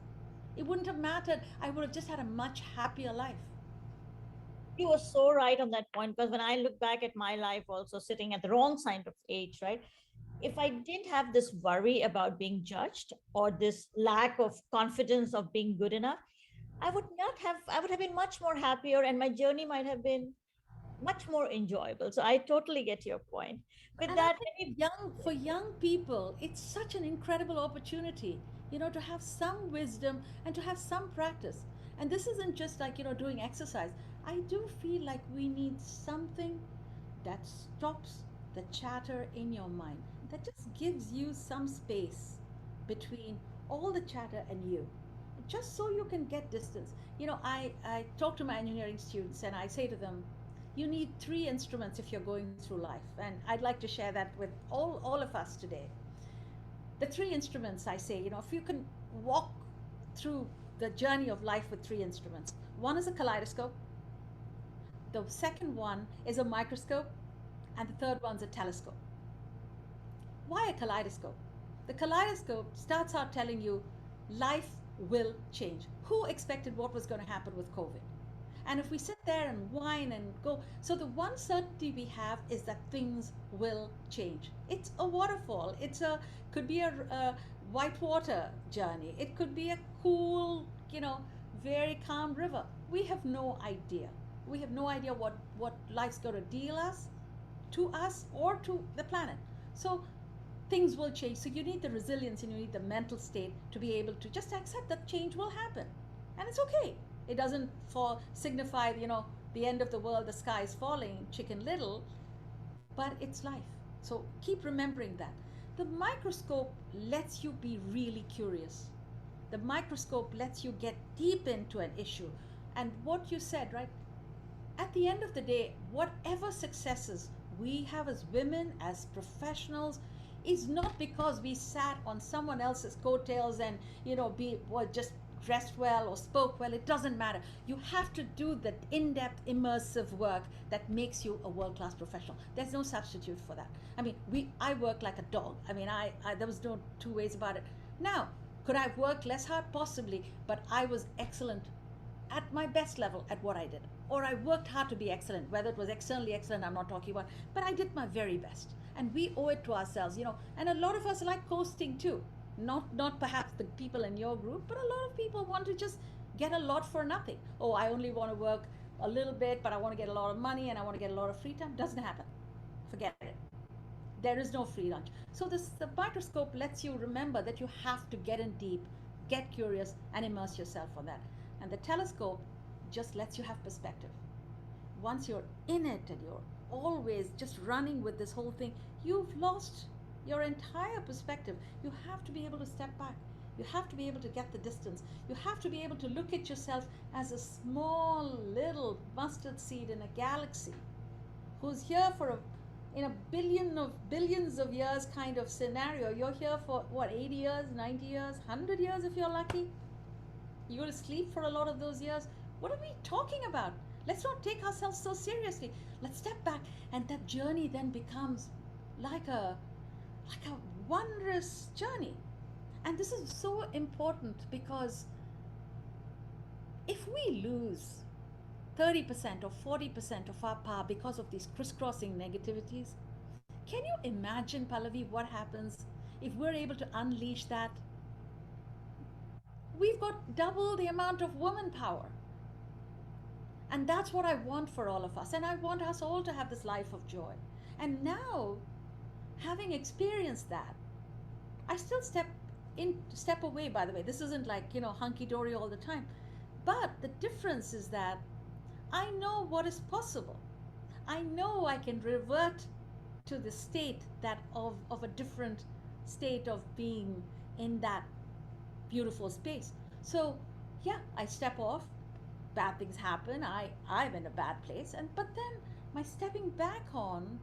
It wouldn't have mattered. I would have just had a much happier life. You were so right on that point, because when I look back at my life, also sitting at the wrong side of age, right? If I didn't have this worry about being judged or this lack of confidence of being good enough, I would have been much more happier, and my journey might have been much more enjoyable. So I totally get your point. With And I that, think for young people, it's such an incredible opportunity, to have some wisdom and to have some practice. And this isn't just like, doing exercise. I do feel like we need something that stops the chatter in your mind, that just gives you some space between all the chatter and you, just so you can get distance. I talk to my engineering students and I say to them, you need three instruments if you're going through life. And I'd like to share that with all of us today. The three instruments, I say, if you can walk through the journey of life with three instruments, one is a kaleidoscope, the second one is a microscope, and the third one's a telescope. Why a kaleidoscope? The kaleidoscope starts out telling you life will change. Who expected what was going to happen with COVID? And if we sit there and whine and go, so the one certainty we have is that things will change. It's a waterfall. Could be a whitewater journey. It could be a cool, very calm river. We have no idea. We have no idea what life's going to deal us, to us, or to the planet. So things will change. So you need the resilience and you need the mental state to be able to just accept that change will happen. And it's okay. It doesn't signify, the end of the world, the sky is falling, Chicken Little, but it's life. So keep remembering that. The microscope lets you be really curious. The microscope lets you get deep into an issue. And what you said, right? At the end of the day, whatever successes we have as women, as professionals, is not because we sat on someone else's coattails and, just dressed well or spoke well. It doesn't matter. You have to do the in-depth, immersive work that makes you a world-class professional. There's no substitute for that. I mean, I work like a dog. I mean, there was no two ways about it. Now, could I have worked less hard? Possibly, but I was excellent at my best level at what I did. Or I worked hard to be excellent, whether it was externally excellent, I'm not talking about, but I did my very best. And we owe it to ourselves, and a lot of us like coasting too. Not perhaps the people in your group, but a lot of people want to just get a lot for nothing. Oh, I only want to work a little bit, but I want to get a lot of money and I want to get a lot of free time. Doesn't happen. Forget it. There is no free lunch. So the microscope lets you remember that you have to get in deep, get curious, and immerse yourself on that. And the telescope just lets you have perspective. Once you're in it and you're always just running with this whole thing, you've lost your entire perspective. You have to be able to step back You have to be able to get the distance. You have to be able to look at yourself as a small little mustard seed in a galaxy who's here for in a billions of years kind of scenario. You're here for what, 80 years, 90 years, 100 years if you're lucky. You go to sleep for a lot of those years. What are we talking about? Let's not take ourselves so seriously. Let's step back, and that journey then becomes like a wondrous journey. And this is so important, because if we lose 30% or 40% of our power because of these crisscrossing negativities, can you imagine, Pallavi, what happens if we're able to unleash that? We've got double the amount of woman power. And that's what I want for all of us. And I want us all to have this life of joy. And now, having experienced that, I still step away, by the way. This isn't like, hunky-dory all the time. But the difference is that I know what is possible. I know I can revert to the state that of a different state of being in that beautiful space. So yeah, I step off, bad things happen, I'm in a bad place, but then my stepping back on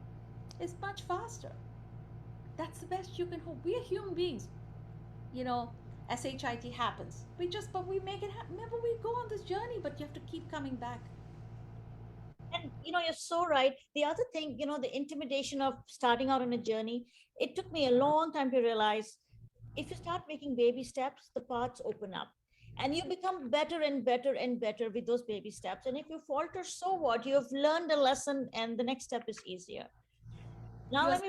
is much faster. That's the best you can hope. We are human beings. SHIT happens. But we make it happen. Remember, we go on this journey, but you have to keep coming back. And you're so right. The other thing, the intimidation of starting out on a journey, it took me a long time to realize, if you start making baby steps, the paths open up. And you become better and better and better with those baby steps. And if you falter, so what? You have learned a lesson, and the next step is easier. Now let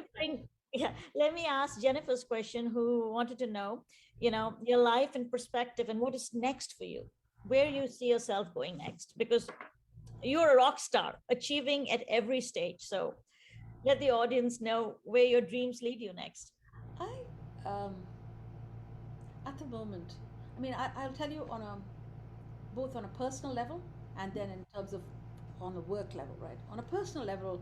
me ask Jennifer's question, who wanted to know, your life and perspective and what is next for you, where you see yourself going next, because you're a rock star, achieving at every stage. So let the audience know where your dreams lead you next. At the moment, I'll tell you both on a personal level, and then in terms of on a work level, right? On a personal level,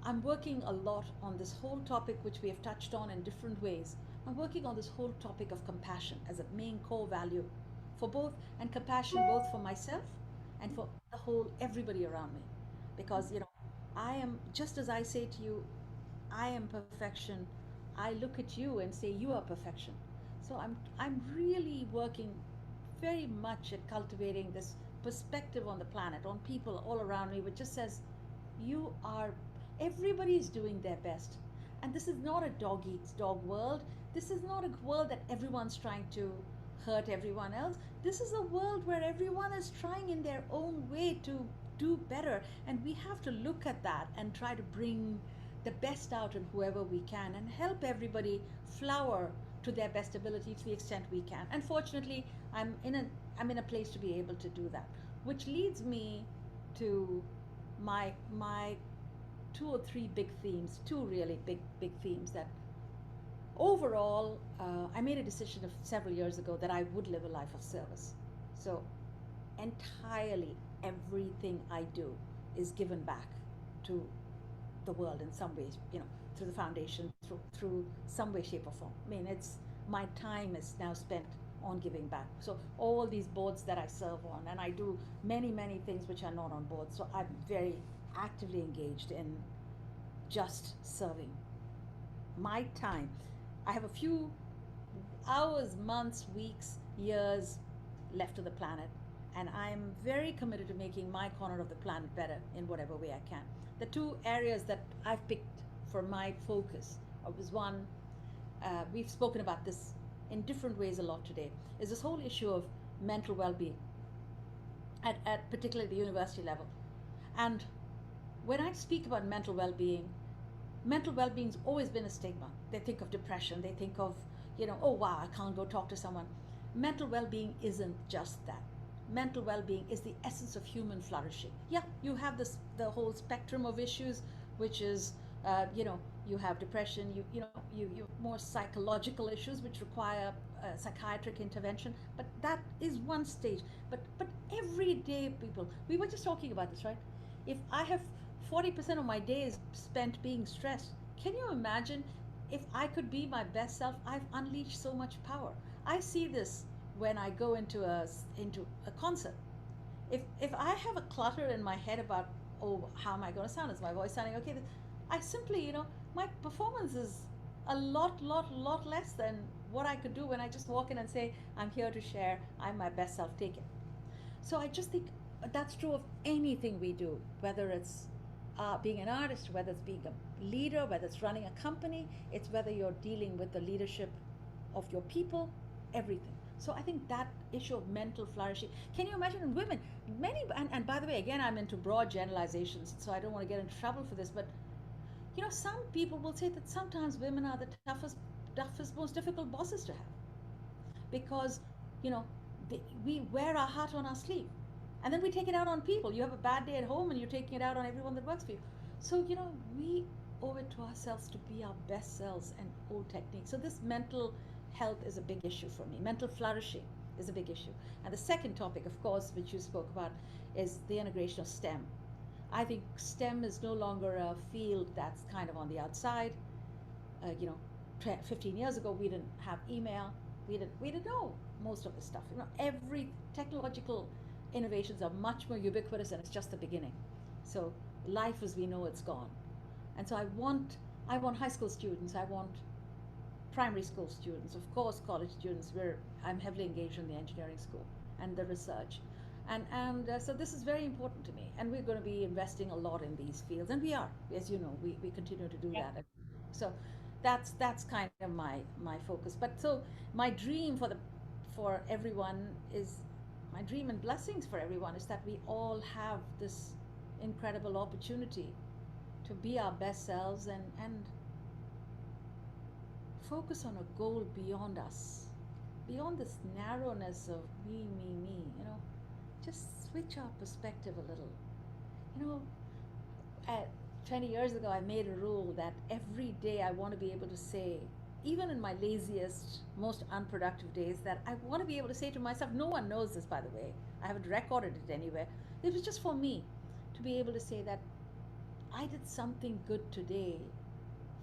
I'm working a lot on this whole topic, which we have touched on in different ways. I'm working on this whole topic of compassion as a main core value for both, and compassion both for myself and for the whole everybody around me. Because, I am, just as I say to you, I am perfection, I look at you and say you are perfection. So I'm really working very much at cultivating this perspective on the planet, on people all around me, which just says everybody is doing their best. And this is not a dog eats dog world. This is not a world that everyone's trying to hurt everyone else. This is a world where everyone is trying in their own way to do better. And we have to look at that and try to bring the best out in whoever we can and help everybody flower to their best ability to the extent we can. Unfortunately, I'm in a place to be able to do that, which leads me to my two or three big themes, two really big themes that overall, I made a decision several years ago that I would live a life of service. So entirely everything I do is given back to the world in some ways, through the foundation, through some way, shape or form. It's my time is now spent on giving back. So all these boards that I serve on, and I do many things which are not on board. So I'm very actively engaged in just serving. My time, I have a few hours, months, weeks, years left of the planet, and I'm very committed to making my corner of the planet better in whatever way I can. The two areas that I've picked for my focus was one, we've spoken about this in different ways a lot today, is this whole issue of mental well-being at particularly the university level. And when I speak about mental well-being's always been a stigma. They think of depression, they think of, oh wow, I can't go talk to someone. Mental well-being isn't just that. Mental well-being is the essence of human flourishing. Yeah, you have the whole spectrum of issues, which is, you have depression, you more psychological issues which require psychiatric intervention, but that is one stage. But everyday people, we were just talking about this, right? If I have 40% of my day is spent being stressed, can you imagine if I could be my best self? I've unleashed so much power. I see this when I go into a concert. If I have a clutter in my head about, oh, how am I going to sound? Is my voice sounding okay? I simply, my performance is a lot less than what I could do when I just walk in and say, I'm here to share, I'm my best self, take it. So I just think that's true of anything we do, whether it's being an artist, whether it's being a leader, whether it's running a company, it's whether you're dealing with the leadership of your people, everything. So I think that issue of mental flourishing. Can you imagine in women? Many, and by the way, again, I'm into broad generalizations, so I don't want to get into trouble for this, but some people will say that sometimes women are the toughest, most difficult bosses to have because, you know, we wear our heart on our sleeve and then we take it out on people. You have a bad day at home and you're taking it out on everyone that works for you. So, we owe it to ourselves to be our best selves and old techniques. So this mental health is a big issue for me. Mental flourishing is a big issue. And the second topic, of course, which you spoke about, is the integration of STEM. I think STEM is no longer a field that's kind of on the outside. 15 years ago, we didn't have email. We didn't know most of this stuff. Every technological innovations are much more ubiquitous, and it's just the beginning. So life as we know it's gone. And so I want high school students. I want primary school students, of course, college students. I'm heavily engaged in the engineering school and the research. So this is very important to me, and we're going to be investing a lot in these fields, and we are, as you know, we continue to do that. So that's kind of my focus. But so my dream for everyone is, my dream and blessings for everyone is that we all have this incredible opportunity to be our best selves and focus on a goal beyond us, beyond this narrowness of me, just switch our perspective a little. You know, 20 years ago, I made a rule that every day I want to be able to say, even in my laziest, most unproductive days, that I want to be able to say to myself, no one knows this, by the way, I haven't recorded it anywhere. It was just for me to be able to say that I did something good today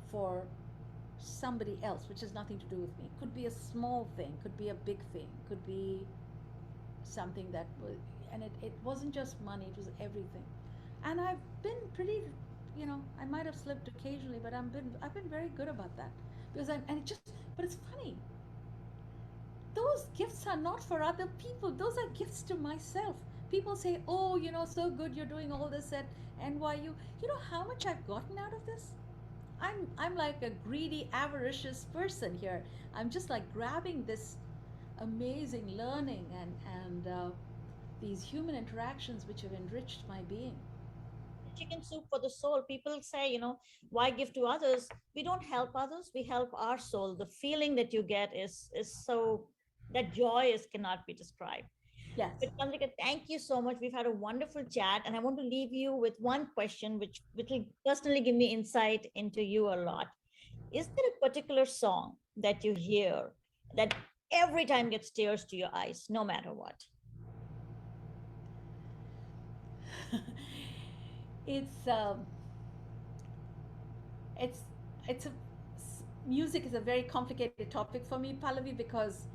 for somebody else, which has nothing to do with me. Could be a small thing, could be a big thing, could be something that was, and it wasn't just money, it was everything. And I've been pretty, I might have slipped occasionally, but I've been very good about that. Because but it's funny. Those gifts are not for other people. Those are gifts to myself. People say, oh, so good you're doing all this at NYU. You know how much I've gotten out of this? I'm like a greedy, avaricious person here. I'm just like grabbing this amazing learning and these human interactions which have enriched my being. Chicken soup for the soul. People say, why give to others? We don't help others, we help our soul. The feeling that you get is so, that joy is cannot be described. Yes. But Chandrika, thank you so much. We've had a wonderful chat, and I want to leave you with one question, which will personally give me insight into you a lot. Is there a particular song that you hear that every time gets tears to your eyes, no matter what? it's it's it's a music is a very complicated topic for me, Pallavi, because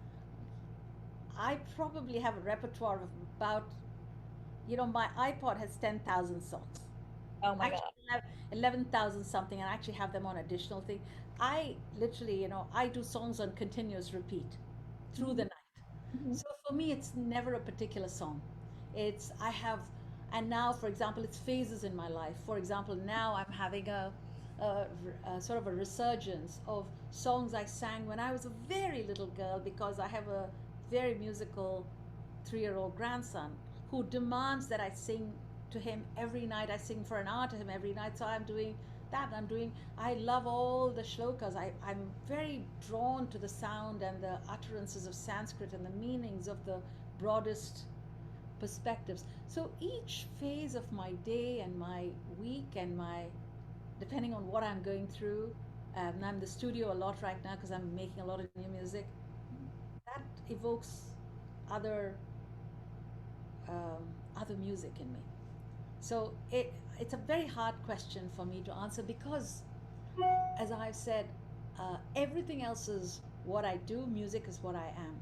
I probably have a repertoire of about, my iPod has 10,000 songs. Oh my Actually, God. I have 11,000 something, and I actually have them on additional thing. I literally, I do songs on continuous repeat through the night. Mhm. So for me, it's never a particular song. I have, and now, for example, it's phases in my life. For example, now I'm having a sort of a resurgence of songs I sang when I was a very little girl, because I have a very musical 3-year-old grandson who demands that I sing to him every night. I sing for an hour to him every night. So I'm doing that. I love all the shlokas. I'm very drawn to the sound and the utterances of Sanskrit and the meanings of the broadest perspectives. So each phase of my day and my week and depending on what I'm going through, and I'm in the studio a lot right now because I'm making a lot of new music, that evokes other other music in me. So it's a very hard question for me to answer because, as I've said, everything else is what I do. Music is what I am.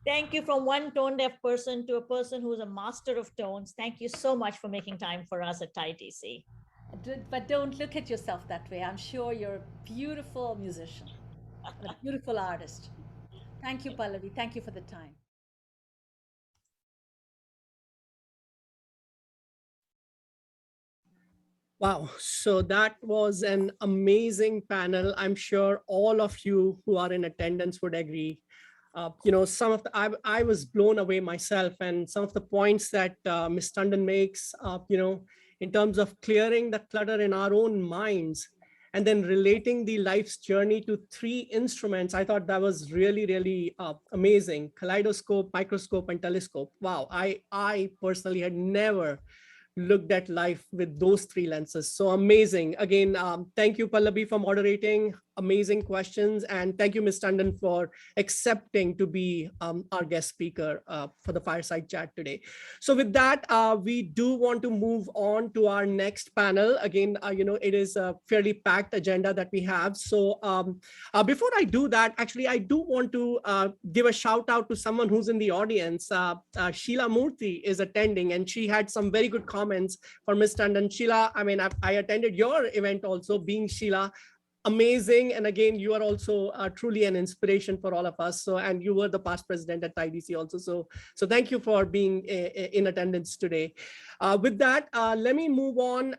Thank you, from one tone deaf person to a person who's a master of tones. Thank you so much for making time for us at Thai DC. But don't look at yourself that way. I'm sure you're a beautiful musician and a beautiful artist. Thank you, Pallavi. Thank you for the time. Wow. So that was an amazing panel. I'm sure all of you who are in attendance would agree. Some of the, I was blown away myself, and some of the points that Ms. Tandon makes, in terms of clearing the clutter in our own minds and then relating the life's journey to three instruments. I thought that was really, really amazing. Kaleidoscope, microscope, and telescope. Wow. I personally had never looked at life with those three lenses. So amazing. Again, thank you, Pallavi, for moderating. Amazing questions. And thank you, Ms. Tandon, for accepting to be our guest speaker for the fireside chat today. So with that, we do want to move on to our next panel. Again, it is a fairly packed agenda that we have. So before I do that, actually, I do want to give a shout out to someone who's in the audience. Sheila Murthy is attending, and she had some very good comments for Ms. Tandon. Sheila, I mean, I attended your event also, being Sheila. Amazing. And again, you are also truly an inspiration for all of us. So, and you were the past president at IDC also. So thank you for being in attendance today. With that, let me move on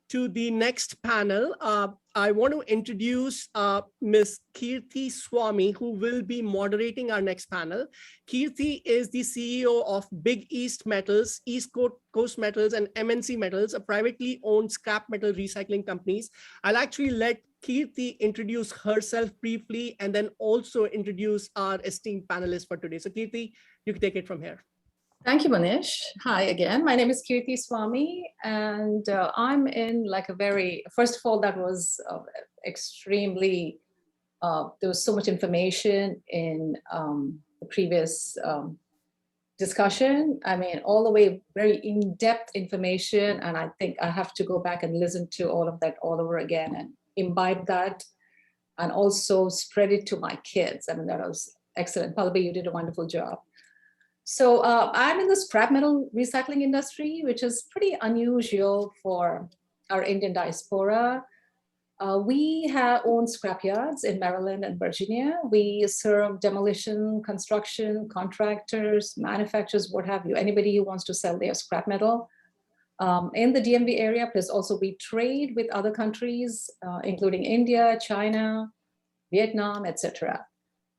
to the next panel. I want to introduce Ms. Kirti Swami, who will be moderating our next panel. Kirti is the CEO of Big East Metals, East Coast Metals, and MNC Metals, a privately owned scrap metal recycling companies. I'll actually let Kirti introduce herself briefly and then also introduce our esteemed panelists for today. So Kirti, you can take it from here. Thank you, Manish. Hi again. My name is Kirti Swami, and I'm in like a very, first of all, that was extremely, there was so much information in the previous discussion. I mean, all the way very in-depth information. And I think I have to go back and listen to all of that all over again and imbibe that and also spread it to my kids. I mean, that was excellent. Pallavi, you did a wonderful job. So I'm in the scrap metal recycling industry, which is pretty unusual for our Indian diaspora. We own scrap yards in Maryland and Virginia. We serve demolition, construction, contractors, manufacturers, what have you, anybody who wants to sell their scrap metal. In the DMV area, plus also we trade with other countries, including India, China, Vietnam, etc.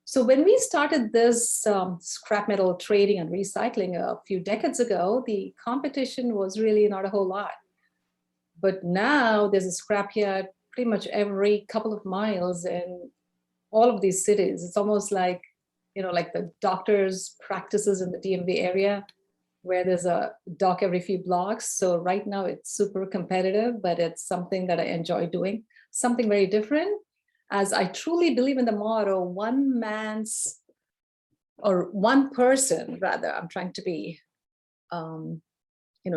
So when we started this scrap metal trading and recycling a few decades ago, the competition was really not a whole lot. But now there's a scrap yard pretty much every couple of miles in all of these cities. It's almost like, like the doctor's practices in the DMV area, where there's a doc every few blocks. So right now it's super competitive, but it's something that I enjoy doing, something very different. As I truly believe in the motto, one person, rather, I'm trying to be,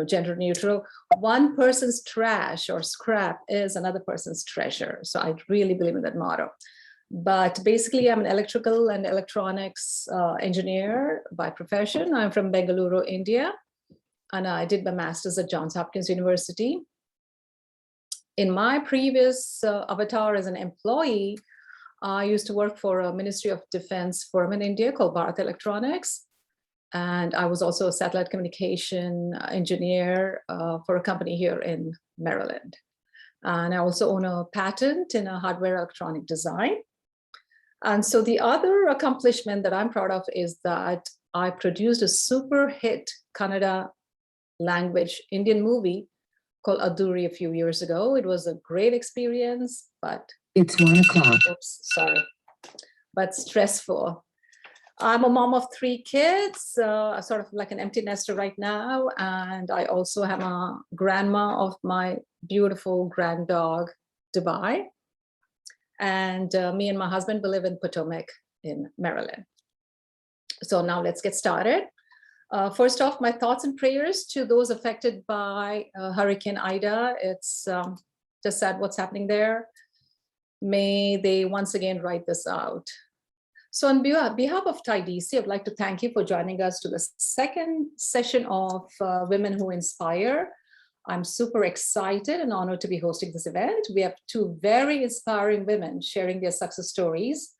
gender neutral. One person's trash or scrap is another person's treasure. So I really believe in that motto. But basically, I'm an electrical and electronics engineer by profession. I'm from Bengaluru, India, and I did my master's at Johns Hopkins University. In my previous avatar as an employee, I used to work for a Ministry of Defense firm in India called Bharat Electronics. And I was also a satellite communication engineer for a company here in Maryland. And I also own a patent in a hardware electronic design. And so the other accomplishment that I'm proud of is that I produced a super hit Kannada language Indian movie called Aduri a few years ago. It was a great experience, but it's 1 o'clock. Oops, sorry, but stressful. I'm a mom of 3 kids, sort of like an empty nester right now. And I also am a grandma of my beautiful grand dog, Dubai. And me and my husband, we live in Potomac in Maryland. So now let's get started. First off, my thoughts and prayers to those affected by Hurricane Ida. It's just sad what's happening there. May they once again ride this out. So on behalf of TIDC, I'd like to thank you for joining us to the second session of Women Who Inspire. I'm super excited and honored to be hosting this event. We have two very inspiring women sharing their success stories,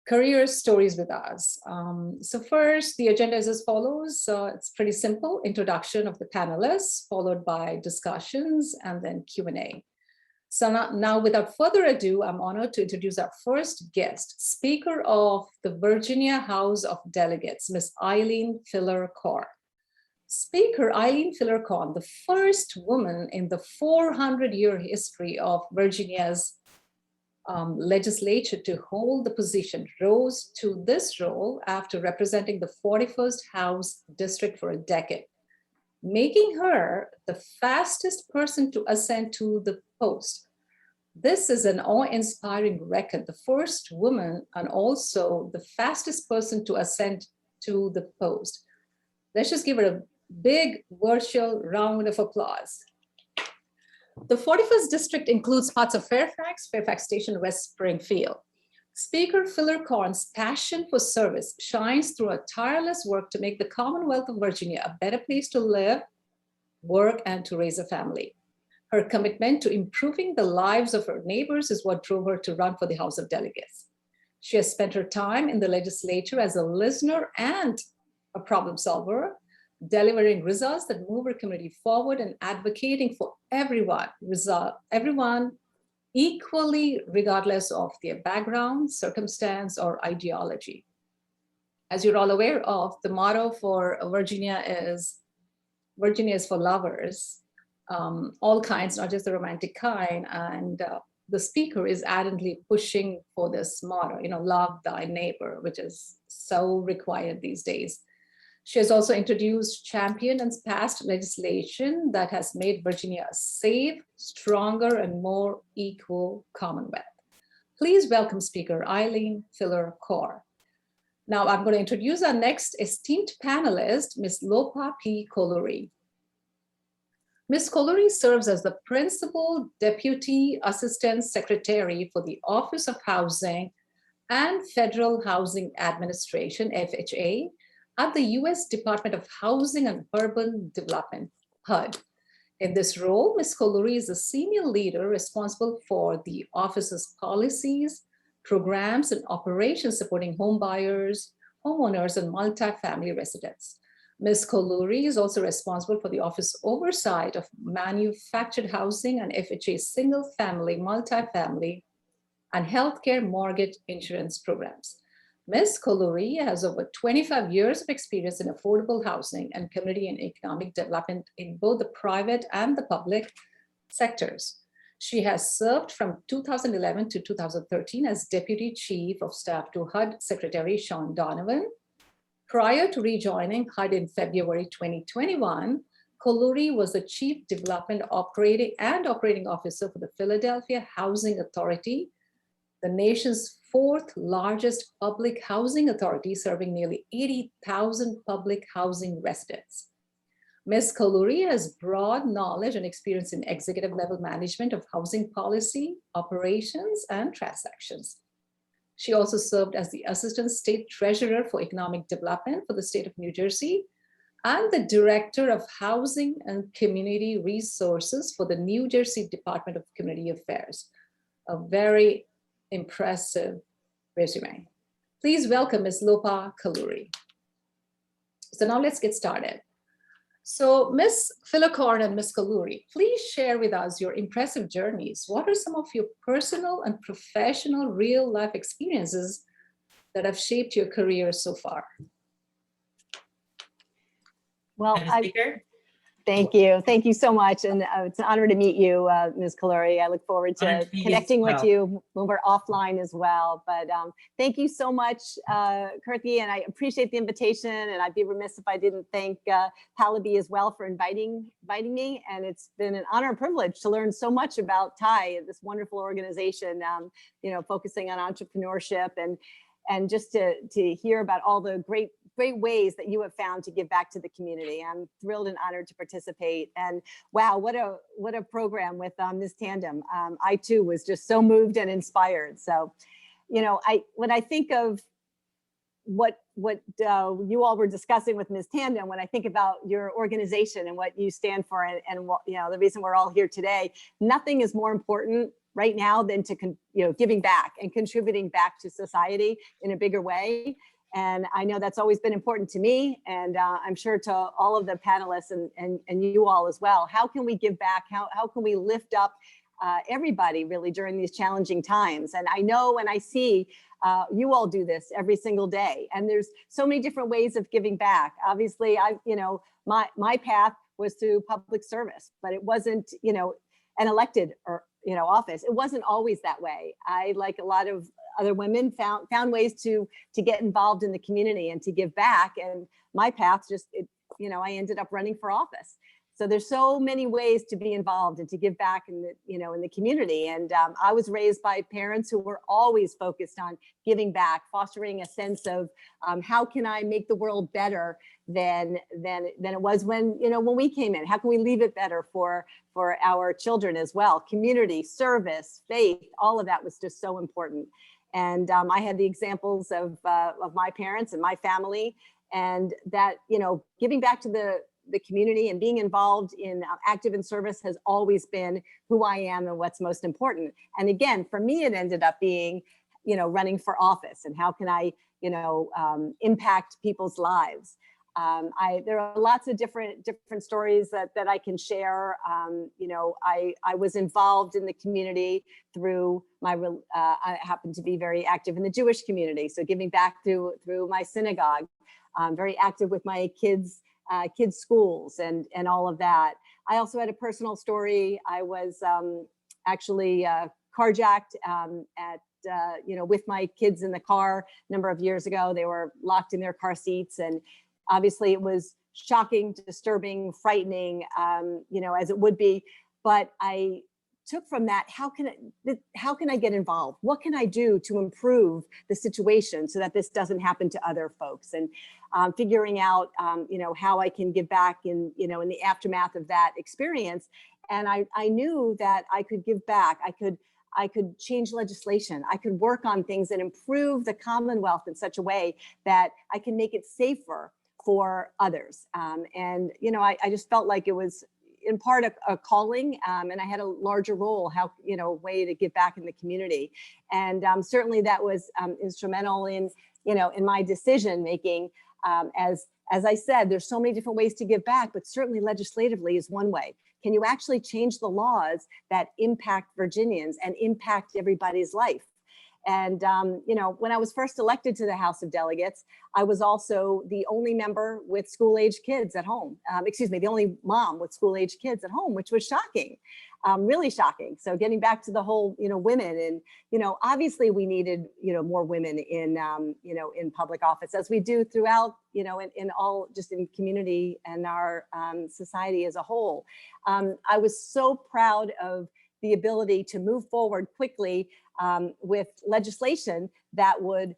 career stories with us. So first, the agenda is as follows. It's pretty simple: introduction of the panelists, followed by discussions, and then Q&A. So now, without further ado, I'm honored to introduce our first guest, Speaker of the Virginia House of Delegates, Ms. Eileen Filler-Corr. Speaker Eileen Filler-Corr, the first woman in the 400-year history of Virginia's legislature to hold the position, rose to this role after representing the 41st House District for a decade, making her the fastest person to ascend to the post. This is an awe-inspiring record, the first woman and also the fastest person to ascend to the post. Let's just give her a big virtual round of applause. The 41st District includes parts of Fairfax, Fairfax Station, West Springfield. Speaker Filler-Corr's passion for service shines through her tireless work to make the Commonwealth of Virginia a better place to live, work, and to raise a family. Her commitment to improving the lives of her neighbors is what drove her to run for the House of Delegates. She has spent her time in the legislature as a listener and a problem solver, delivering results that move her community forward and advocating for everyone equally, regardless of their background, circumstance, or ideology. As you're all aware of, the motto for Virginia is for lovers, all kinds, not just the romantic kind. And the speaker is ardently pushing for this motto, love thy neighbor, which is so required these days. She has also introduced, championed, and passed legislation that has made Virginia a safe, stronger, and more equal Commonwealth. Please welcome Speaker Eileen Filler-Corr. Now I'm going to introduce our next esteemed panelist, Ms. Lopa P. Kolori. Ms. Kolori serves as the Principal Deputy Assistant Secretary for the Office of Housing and Federal Housing Administration, FHA, at the U.S. Department of Housing and Urban Development, HUD. In this role, Ms. Kolori is a senior leader responsible for the office's policies, programs, and operations supporting home buyers, homeowners, and multifamily residents. Ms. Kolori is also responsible for the office oversight of manufactured housing and FHA single-family, multifamily, and healthcare mortgage insurance programs. Ms. Kolori has over 25 years of experience in affordable housing and community and economic development in both the private and the public sectors. She has served from 2011 to 2013 as Deputy Chief of Staff to HUD Secretary Sean Donovan. Prior to rejoining HUD in February 2021, Kolori was the Chief Development Operating Officer for the Philadelphia Housing Authority, the nation's fourth largest public housing authority, serving nearly 80,000 public housing residents. Ms. Kolori has broad knowledge and experience in executive level management of housing policy, operations, and transactions. She also served as the Assistant State Treasurer for Economic Development for the state of New Jersey and the Director of Housing and Community Resources for the New Jersey Department of Community Affairs. A very impressive resume. Please welcome Ms. Lopa Kolori. So now let's get started. So Ms. Filler-Corr and Ms. Kolori, please share with us your impressive journeys. What are some of your personal and professional real life experiences that have shaped your career so far? Well, thank you. Thank you so much. And it's an honor to meet you, Ms. Kolori. I look forward to connecting with you when we're offline as well. But thank you so much, Kirti, and I appreciate the invitation. And I'd be remiss if I didn't thank Pallavi as well for inviting me. And it's been an honor and privilege to learn so much about TIE, this wonderful organization, focusing on entrepreneurship and just to hear about all the great ways that you have found to give back to the community. I'm thrilled and honored to participate. And wow, what a program with Ms. Tandem. I too was just so moved and inspired. So when I think of what you all were discussing with Ms. Tandon, when I think about your organization and what you stand for, and what, the reason we're all here today, nothing is more important right now than to giving back and contributing back to society in a bigger way. And I know that's always been important to me, and I'm sure to all of the panelists and you all as well. How can we give back? How can we lift up everybody really during these challenging times? And I know, and I see you all do this every single day, and there's so many different ways of giving back. Obviously, my path was through public service, but it wasn't, an elected or office. It wasn't always that way. I, like a lot of other women, found ways to get involved in the community and to give back. And my path I ended up running for office. So there's so many ways to be involved and to give back in the community. And I was raised by parents who were always focused on giving back, fostering a sense of how can I make the world better than it was when we came in? How can we leave it better for our children as well? Community, service, faith, all of that was just so important. And I had the examples of my parents and my family, and that giving back to the community and being involved in active in service has always been who I am and what's most important. And again, for me, it ended up being, running for office and how can I, impact people's lives. There are lots of different stories that I can share. I was involved in the community through I happen to be very active in the Jewish community. So giving back through my synagogue, very active with my kids' schools and all of that. I also had a personal story. I was actually carjacked with my kids in the car a number of years ago. They were locked in their car seats, and obviously it was shocking, disturbing, frightening, as it would be. But I took from that, how can I get involved? What can I do to improve the situation so that this doesn't happen to other folks? And figuring out, how I can give back in the aftermath of that experience. And I knew that I could give back. I could change legislation. I could work on things and improve the Commonwealth in such a way that I can make it safer for others. And I just felt like it was in part a calling, and I had a larger role, way to give back in the community. And certainly that was instrumental in my decision making. As I said, there's so many different ways to give back, but certainly legislatively is one way. Can you actually change the laws that impact Virginians and impact everybody's life? And, when I was first elected to the House of Delegates, I was also the only member with school-age kids at home. The only mom with school-age kids at home, which was shocking, really shocking. So getting back to the whole, women, and, obviously we needed, more women in, in public office, as we do throughout, in all, just in community and our society as a whole. I was so proud of the ability to move forward quickly with legislation that would,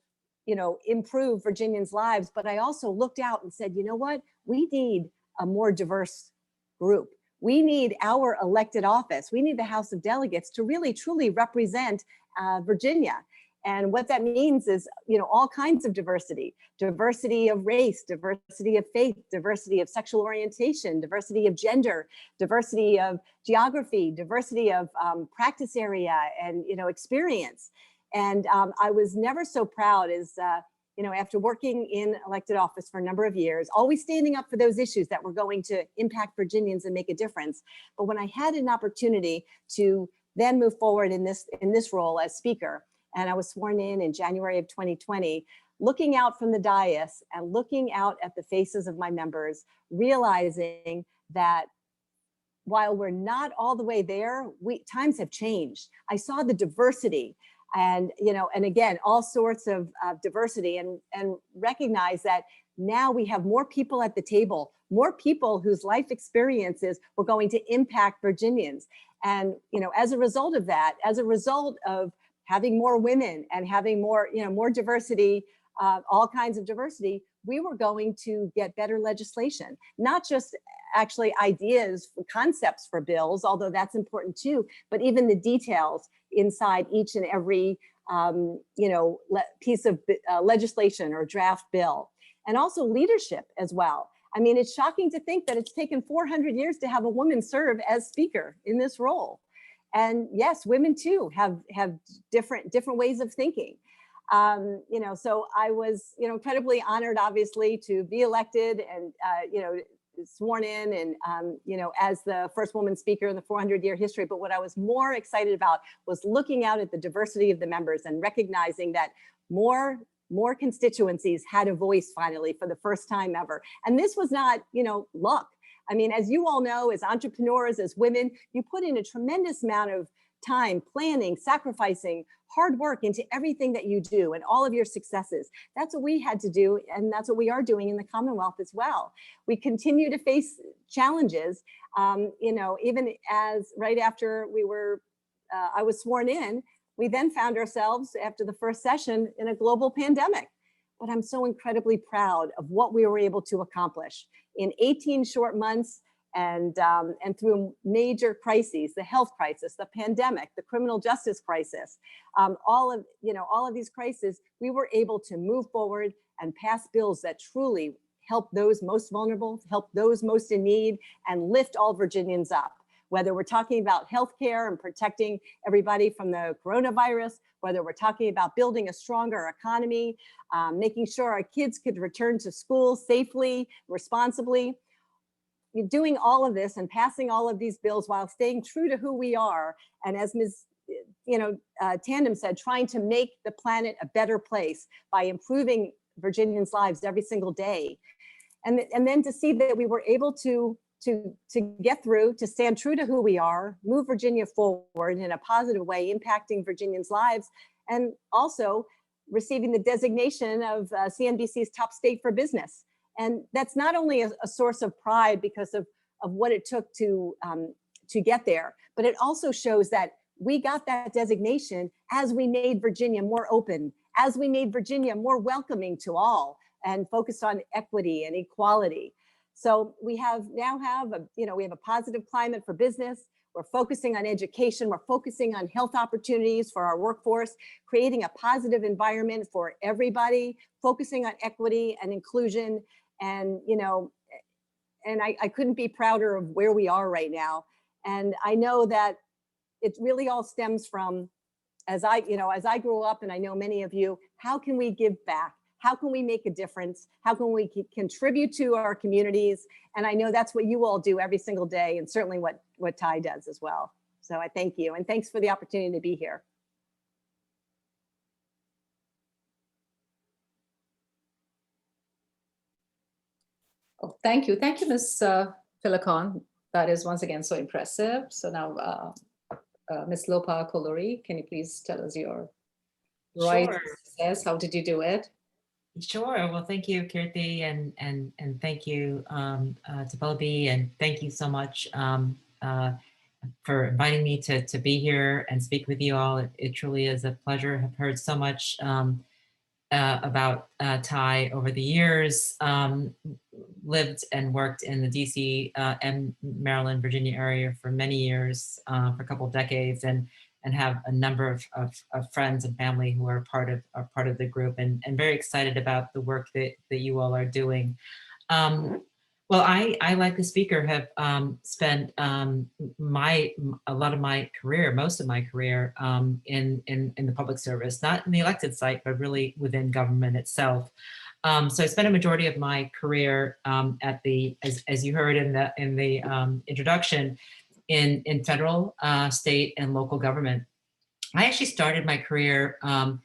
improve Virginians' lives. But I also looked out and said, you know what? We need a more diverse group. We need our elected office. We need the House of Delegates to really, truly represent Virginia. And what that means is, all kinds of diversity of race, diversity of faith, diversity of sexual orientation, diversity of gender, diversity of geography, diversity of practice area and, experience. And I was never so proud as, after working in elected office for a number of years, always standing up for those issues that were going to impact Virginians and make a difference. But when I had an opportunity to then move forward in this role as speaker, and I was sworn in January of 2020, looking out from the dais and looking out at the faces of my members, realizing that while we're not all the way there, times have changed. I saw the diversity and, and again, all sorts of diversity and recognize that now we have more people at the table, more people whose life experiences were going to impact Virginians. And, as a result of that, as a result of having more women and having more, more diversity, all kinds of diversity, we were going to get better legislation, not just actually ideas, concepts for bills, although that's important too, but even the details inside each and every piece of legislation or draft bill, and also leadership as well. I mean, it's shocking to think that it's taken 400 years to have a woman serve as speaker in this role. And yes, women too have different ways of thinking. So I was, incredibly honored, obviously, to be elected and, sworn in and, as the first woman speaker in the 400-year history. But what I was more excited about was looking out at the diversity of the members and recognizing that more constituencies had a voice finally for the first time ever. And this was not, luck. I mean, as you all know, as entrepreneurs, as women, you put in a tremendous amount of time, planning, sacrificing, hard work into everything that you do and all of your successes. That's what we had to do. And that's what we are doing in the Commonwealth as well. We continue to face challenges, even as right after I was sworn in, we then found ourselves after the first session in a global pandemic. But I'm so incredibly proud of what we were able to accomplish in 18 short months and through major crises, the health crisis, the pandemic, the criminal justice crisis, all of these crises, we were able to move forward and pass bills that truly help those most vulnerable, help those most in need, and lift all Virginians up. Whether we're talking about healthcare and protecting everybody from the coronavirus, whether we're talking about building a stronger economy, making sure our kids could return to school safely, responsibly, doing all of this and passing all of these bills while staying true to who we are. And as Ms. Tandem said, trying to make the planet a better place by improving Virginians' lives every single day. And then to see that we were able to get through, to stand true to who we are, move Virginia forward in a positive way, impacting Virginians' lives, and also receiving the designation of CNBC's top state for business. And that's not only a source of pride because of what it took to get there, but it also shows that we got that designation as we made Virginia more open, as we made Virginia more welcoming to all and focused on equity and equality. So we now have a positive climate for business. We're focusing on education. We're focusing on health opportunities for our workforce, creating a positive environment for everybody, focusing on equity and inclusion. And, I couldn't be prouder of where we are right now. And I know that it really all stems from, as I grew up, and I know many of you, how can we give back? How can we make a difference? How can we contribute to our communities? And I know that's what you all do every single day, and certainly what Ty does as well. So I thank you, and thanks for the opportunity to be here. Oh, thank you, Ms. Filicon. That is once again so impressive. So now, Ms. Lopa Kolori, can you please tell us your success? How did you do it? Sure. Well, thank you, Kirti, and thank you to Bobby, and thank you so much for inviting me to be here and speak with you all. It truly is a pleasure. I've heard so much about Ty over the years. Lived and worked in the DC and Maryland, Virginia area for many years, for a couple of decades, and have a number of friends and family who are part of the group, and very excited about the work that you all are doing. Well, I like the speaker, have spent a lot of my career, most of my career, in the public service, not in the elected site, but really within government itself. So I spent a majority of my career at as you heard in the introduction, in federal, state, and local government. I actually started my career in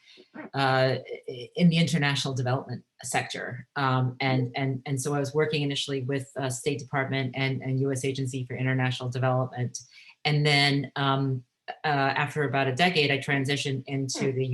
the international development sector. And so I was working initially with State Department and U.S. Agency for International Development. And then after about a decade, I transitioned into the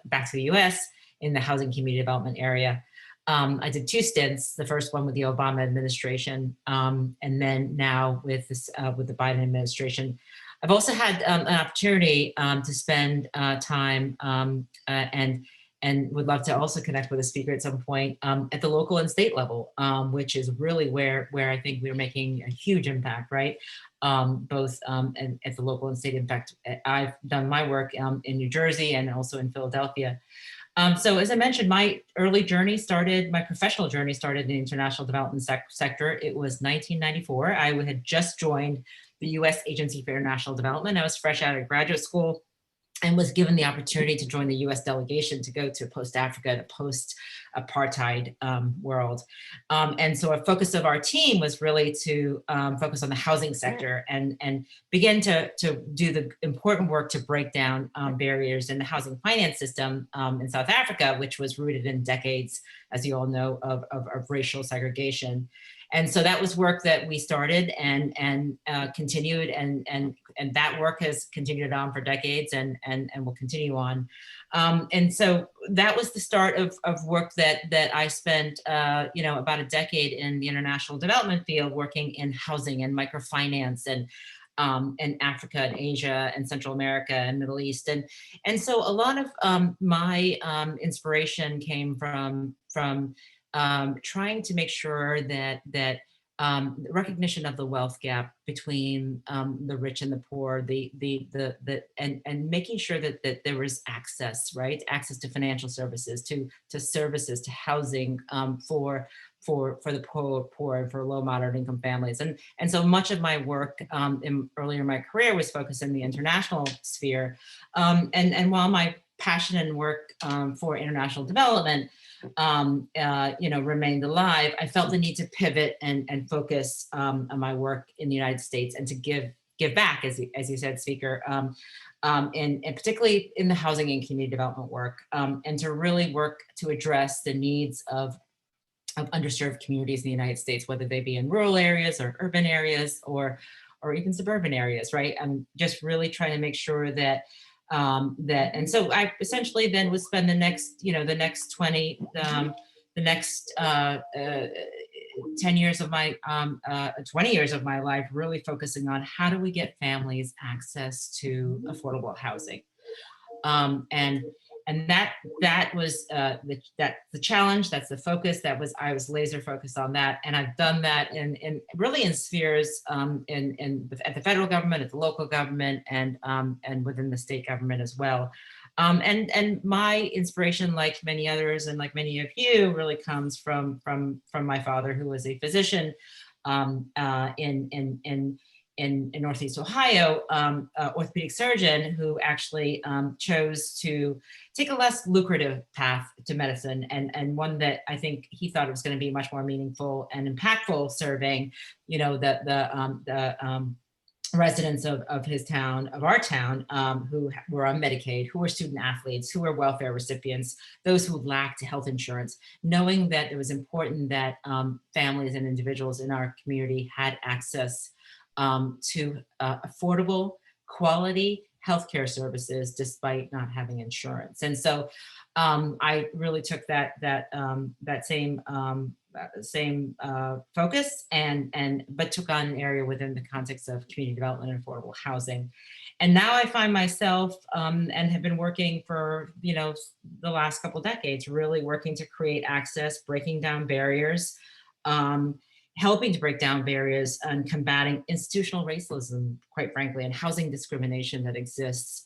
back to the US in the housing community development area. I did 2 stints, the first one with the Obama administration, and then now with the Biden administration. I've also had an opportunity to spend time and and would love to also connect with a speaker at some point at the local and state level, which is really where I think we're making a huge impact, right? Both and at the local and state. In fact, I've done my work in New Jersey and also in Philadelphia. So as I mentioned, my professional journey started in the international development sector. It was 1994. I had just joined the U.S. Agency for International Development. I was fresh out of graduate school and was given the opportunity to join the U.S. delegation to go to post-Africa, to post-apartheid world. And so a focus of our team was really to focus on the housing sector and begin to do the important work to break down barriers in the housing finance system in South Africa, which was rooted in decades, as you all know, of racial segregation. And so that was work that we started and continued, and that work has continued on for decades and will continue on. And so that was the start of work that I spent, about a decade in the international development field, working in housing and microfinance and Africa and Asia and Central America and Middle East. And so a lot of my inspiration came from trying to make sure that recognition of the wealth gap between the rich and the poor, and making sure that there was access, right? Access to financial services, to services, to housing for the poor and for low moderate income families. And so much of my work earlier in my career was focused in the international sphere. And while my passion and work for international development remained alive, I felt the need to pivot and focus on my work in the United States and to give back, as you said, speaker, and particularly in the housing and community development work, and to really work to address the needs of underserved communities in the United States, whether they be in rural areas or urban areas or even suburban areas, right? I'm just really trying to make sure that and so I essentially then would spend the next 10 years of my 20 years of my life really focusing on how do we get families access to affordable housing, and that was the challenge. That's the focus. I was laser focused on that, and I've done that in really in spheres at the federal government, at the local government, and within the state government as well. And my inspiration, like many others and like many of you, really comes from my father, who was a physician in Northeast Ohio, orthopedic surgeon who actually chose to take a less lucrative path to medicine, and one that I think he thought it was going to be much more meaningful and impactful, serving, the residents of our town, who were on Medicaid, who were student athletes, who were welfare recipients, those who lacked health insurance, knowing that it was important that families and individuals in our community had access to affordable, quality healthcare services despite not having insurance. And so I really took that same focus but took on an area within the context of community development and affordable housing. And now I find myself and have been working for the last couple decades, really working to create access, breaking down barriers, helping to break down barriers and combating institutional racism, quite frankly, and housing discrimination that exists.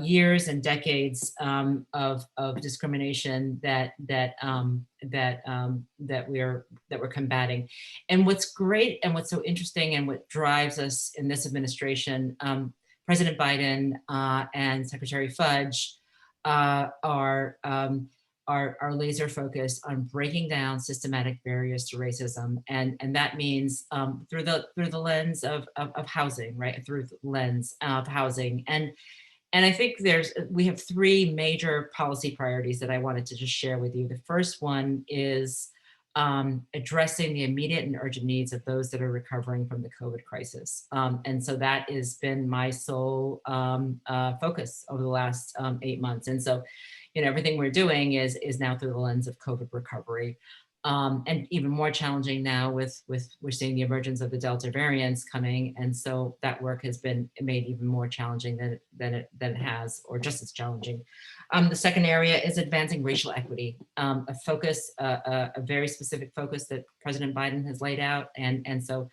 Years and decades of discrimination that we're combating. And what's great and what's so interesting and what drives us in this administration, President Biden and Secretary Fudge are laser focused on breaking down systematic barriers to racism, and that means through the lens of housing, right? Through the lens of housing, and I think we have three major policy priorities that I wanted to just share with you. The first one is addressing the immediate and urgent needs of those that are recovering from the COVID crisis, and so that has been my sole focus over the last 8 months, and so. Everything we're doing is now through the lens of COVID recovery. and even more challenging now with we're seeing the emergence of the Delta variants coming, and so that work has been made even more challenging than it has, or just as challenging. The second area is advancing racial equity, a focus, a very specific focus that President Biden has laid out, and so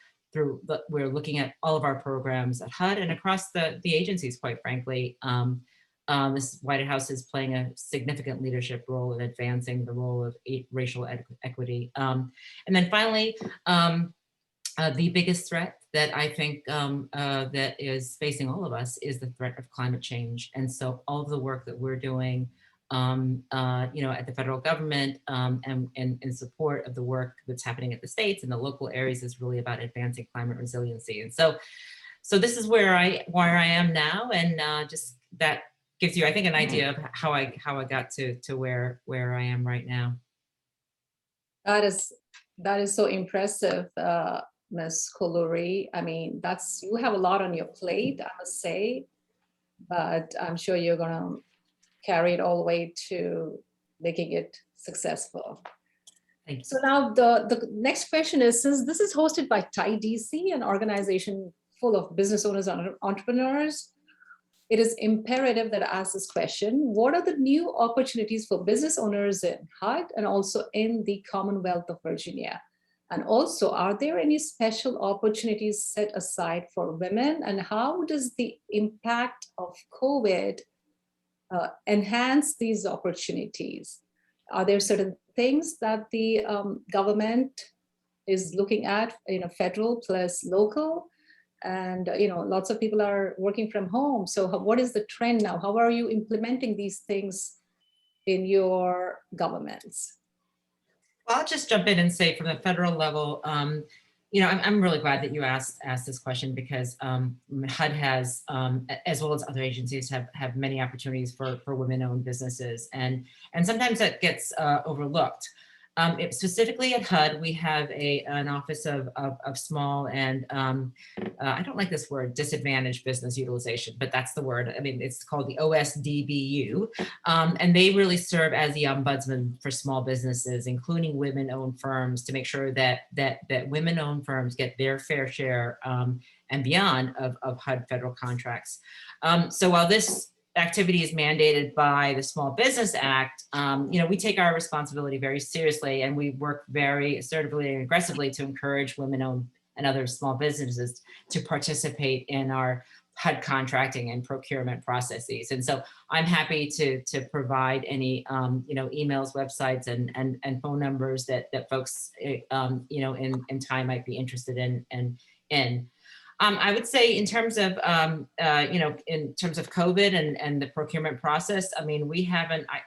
we're looking at all of our programs at HUD and across the agencies, quite frankly. This White House is playing a significant leadership role in advancing the role of racial equity. And then finally, the biggest threat that I think that is facing all of us is the threat of climate change. And so all of the work that we're doing, at the federal government and in support of the work that's happening at the states and the local areas is really about advancing climate resiliency. And so this is where I am now, and just that gives you, I think, an idea of how I got to where I am right now. That is so impressive, Ms. Kolori. I mean, you have a lot on your plate, I must say, but I'm sure you're gonna carry it all the way to making it successful. Thank you. So now the next question is, since this is hosted by TIDC, an organization full of business owners and entrepreneurs, it is imperative that I ask this question: what are the new opportunities for business owners in HUD and also in the Commonwealth of Virginia? And also, are there any special opportunities set aside for women? And how does the impact of COVID enhance these opportunities? Are there certain things that the government is looking at, federal plus local? And lots of people are working from home. So what is the trend now? How are you implementing these things in your governments? Well, I'll just jump in and say, from the federal level, I'm really glad that you asked this question, because HUD has, as well as other agencies, have many opportunities for women-owned businesses, and sometimes that gets overlooked. Specifically at HUD, we have an office of small and, I don't like this word, disadvantaged business utilization, but that's the word. I mean, it's called the OSDBU. And they really serve as the ombudsman for small businesses, including women-owned firms, to make sure that women-owned firms get their fair share and beyond of HUD federal contracts. So while this activity is mandated by the Small Business Act, we take our responsibility very seriously, and we work very assertively and aggressively to encourage women-owned and other small businesses to participate in our HUD contracting and procurement processes. And so I'm happy to provide any emails, websites, and phone numbers that folks in time might be interested in. I would say, in terms of in terms of COVID and the procurement process, I mean, we haven't. I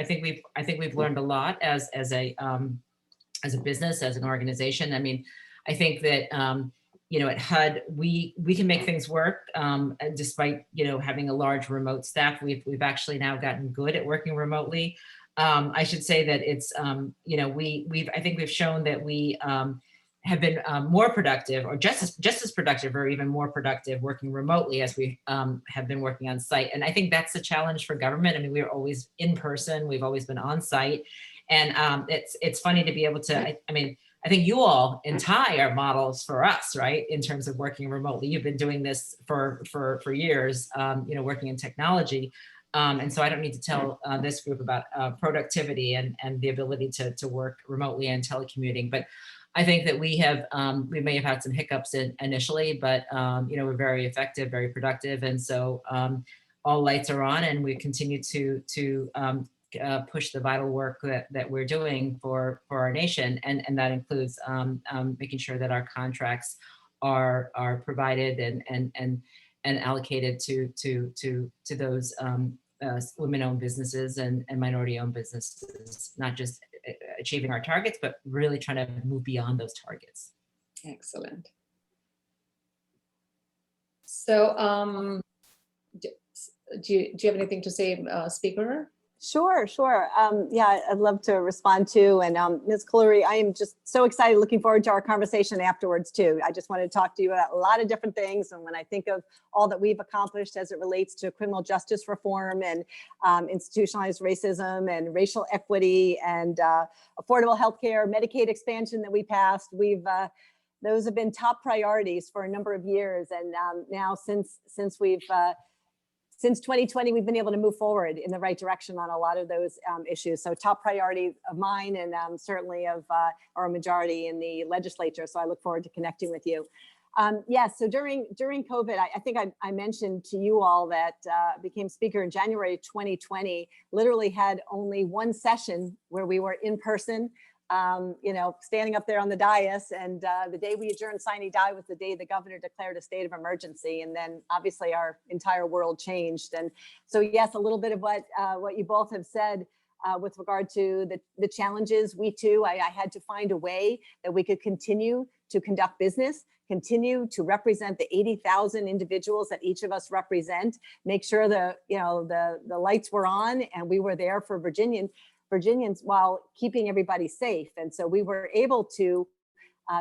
think we've learned a lot as a business, as an organization. I mean, I think that at HUD we can make things work despite having a large remote staff. We've actually now gotten good at working remotely. I should say that it's I think we've shown that we have been more productive, or just as productive, or even more productive working remotely as we have been working on site. And I think that's the challenge for government. I mean, we're always in person, we've always been on site. And it's funny to be able to, I think you all in Thai are models for us, right? In terms of working remotely. You've been doing this for years, working in technology. And so I don't need to tell this group about productivity and the ability to work remotely and telecommuting. But I think that we may have had some hiccups initially, but we're very effective, very productive. And so all lights are on, and we continue to push the vital work that we're doing for our nation. And that includes making sure that our contracts are provided and allocated to those women-owned businesses and minority-owned businesses, not just achieving our targets, but really trying to move beyond those targets. Excellent. So do you have anything to say, speaker? Sure, sure. Yeah, I'd love to respond too. And Ms. Kolori, I am just so excited, looking forward to our conversation afterwards too. I just want to talk to you about a lot of different things. And when I think of all that we've accomplished as it relates to criminal justice reform and institutionalized racism and racial equity and affordable healthcare, Medicaid expansion that we passed, those have been top priorities for a number of years. And now since 2020, we've been able to move forward in the right direction on a lot of those issues. So top priority of mine and certainly of our majority in the legislature. So I look forward to connecting with you. Yes, so during COVID, I think I mentioned to you all that I became speaker in January 2020, literally had only one session where we were in person, standing up there on the dais, and the day we adjourned sine die was the day the governor declared a state of emergency, and then obviously our entire world changed. And so yes, a little bit of what you both have said with regard to the challenges. I had to find a way that we could continue to conduct business, continue to represent the 80,000 individuals that each of us represent, make sure the lights were on and we were there for Virginians while keeping everybody safe. And so we were able to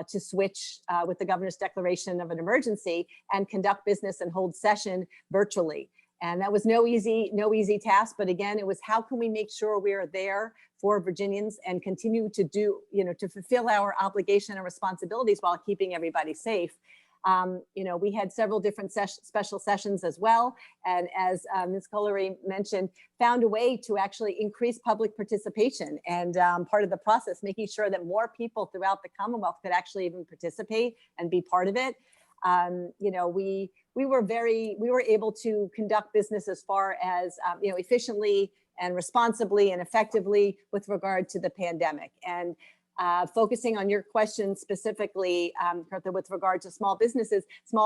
switch with the governor's declaration of an emergency and conduct business and hold session virtually. And that was no easy task. But again, it was how can we make sure we are there for Virginians and continue to to fulfill our obligation and responsibilities while keeping everybody safe. We had several different special sessions as well. And as Ms. Kolori mentioned, found a way to actually increase public participation and part of the process, making sure that more people throughout the Commonwealth could actually even participate and be part of it. We were able to conduct business as far as, efficiently and responsibly and effectively with regard to the pandemic. And focusing on your question specifically, Kirti, with regard to small businesses and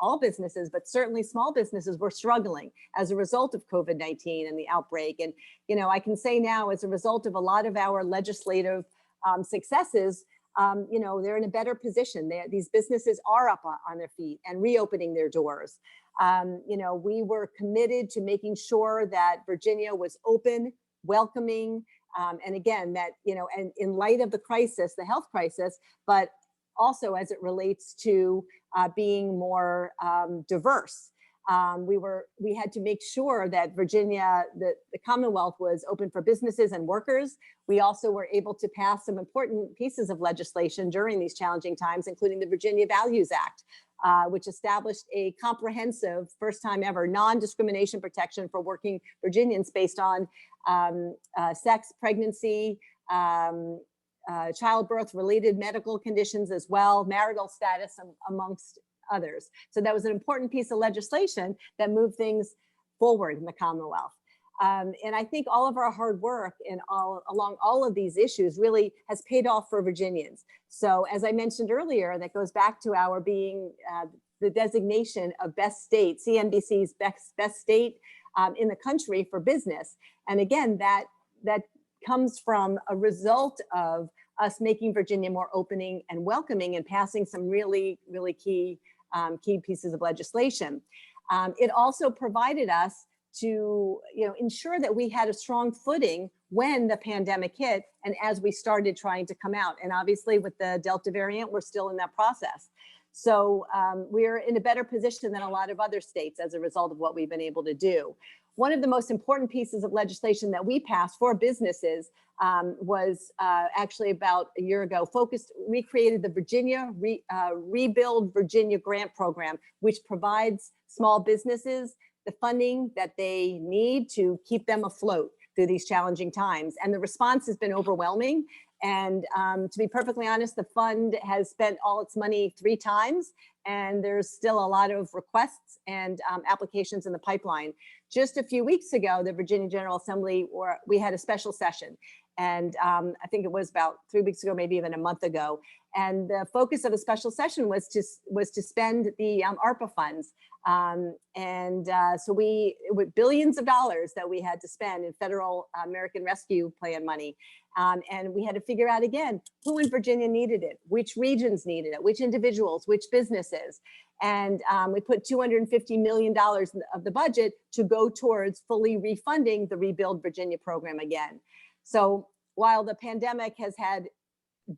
all businesses, but certainly small businesses were struggling as a result of COVID-19 and the outbreak. And, I can say now as a result of a lot of our legislative successes, they're in a better position. These businesses are up on their feet and reopening their doors. We were committed to making sure that Virginia was open, welcoming, and again, that, and in light of the crisis, the health crisis, but also as it relates to being more diverse. We had to make sure that Virginia, the Commonwealth was open for businesses and workers. We also were able to pass some important pieces of legislation during these challenging times, including the Virginia Values Act, which established a comprehensive, first time ever, non-discrimination protection for working Virginians based on sex, pregnancy, childbirth, related medical conditions as well, marital status, amongst others. So that was an important piece of legislation that moved things forward in the Commonwealth. And I think all of our hard work along all of these issues really has paid off for Virginians. So as I mentioned earlier, that goes back to our being the designation of best state, CNBC's best state in the country for business. And again, that comes from a result of us making Virginia more opening and welcoming and passing some really, really key pieces of legislation. It also provided us to ensure that we had a strong footing when the pandemic hit and as we started trying to come out. And obviously with the Delta variant, we're still in that process. So we're in a better position than a lot of other states as a result of what we've been able to do. One of the most important pieces of legislation that we passed for businesses was actually about a year ago, we created the Virginia Rebuild Virginia Grant Program, which provides small businesses the funding that they need to keep them afloat through these challenging times. And the response has been overwhelming. And to be perfectly honest, the fund has spent all its money 3 times, and there's still a lot of requests and applications in the pipeline. Just a few weeks ago, the Virginia General Assembly, we had a special session. And I think it was about 3 weeks ago, maybe even a month ago. And the focus of the special session was to spend the ARPA funds. So with billions of dollars that we had to spend in federal American Rescue Plan money. And we had to figure out again, who in Virginia needed it, which regions needed it, which individuals, which businesses. And we put $250 million of the budget to go towards fully refunding the Rebuild Virginia program again. So while the pandemic has had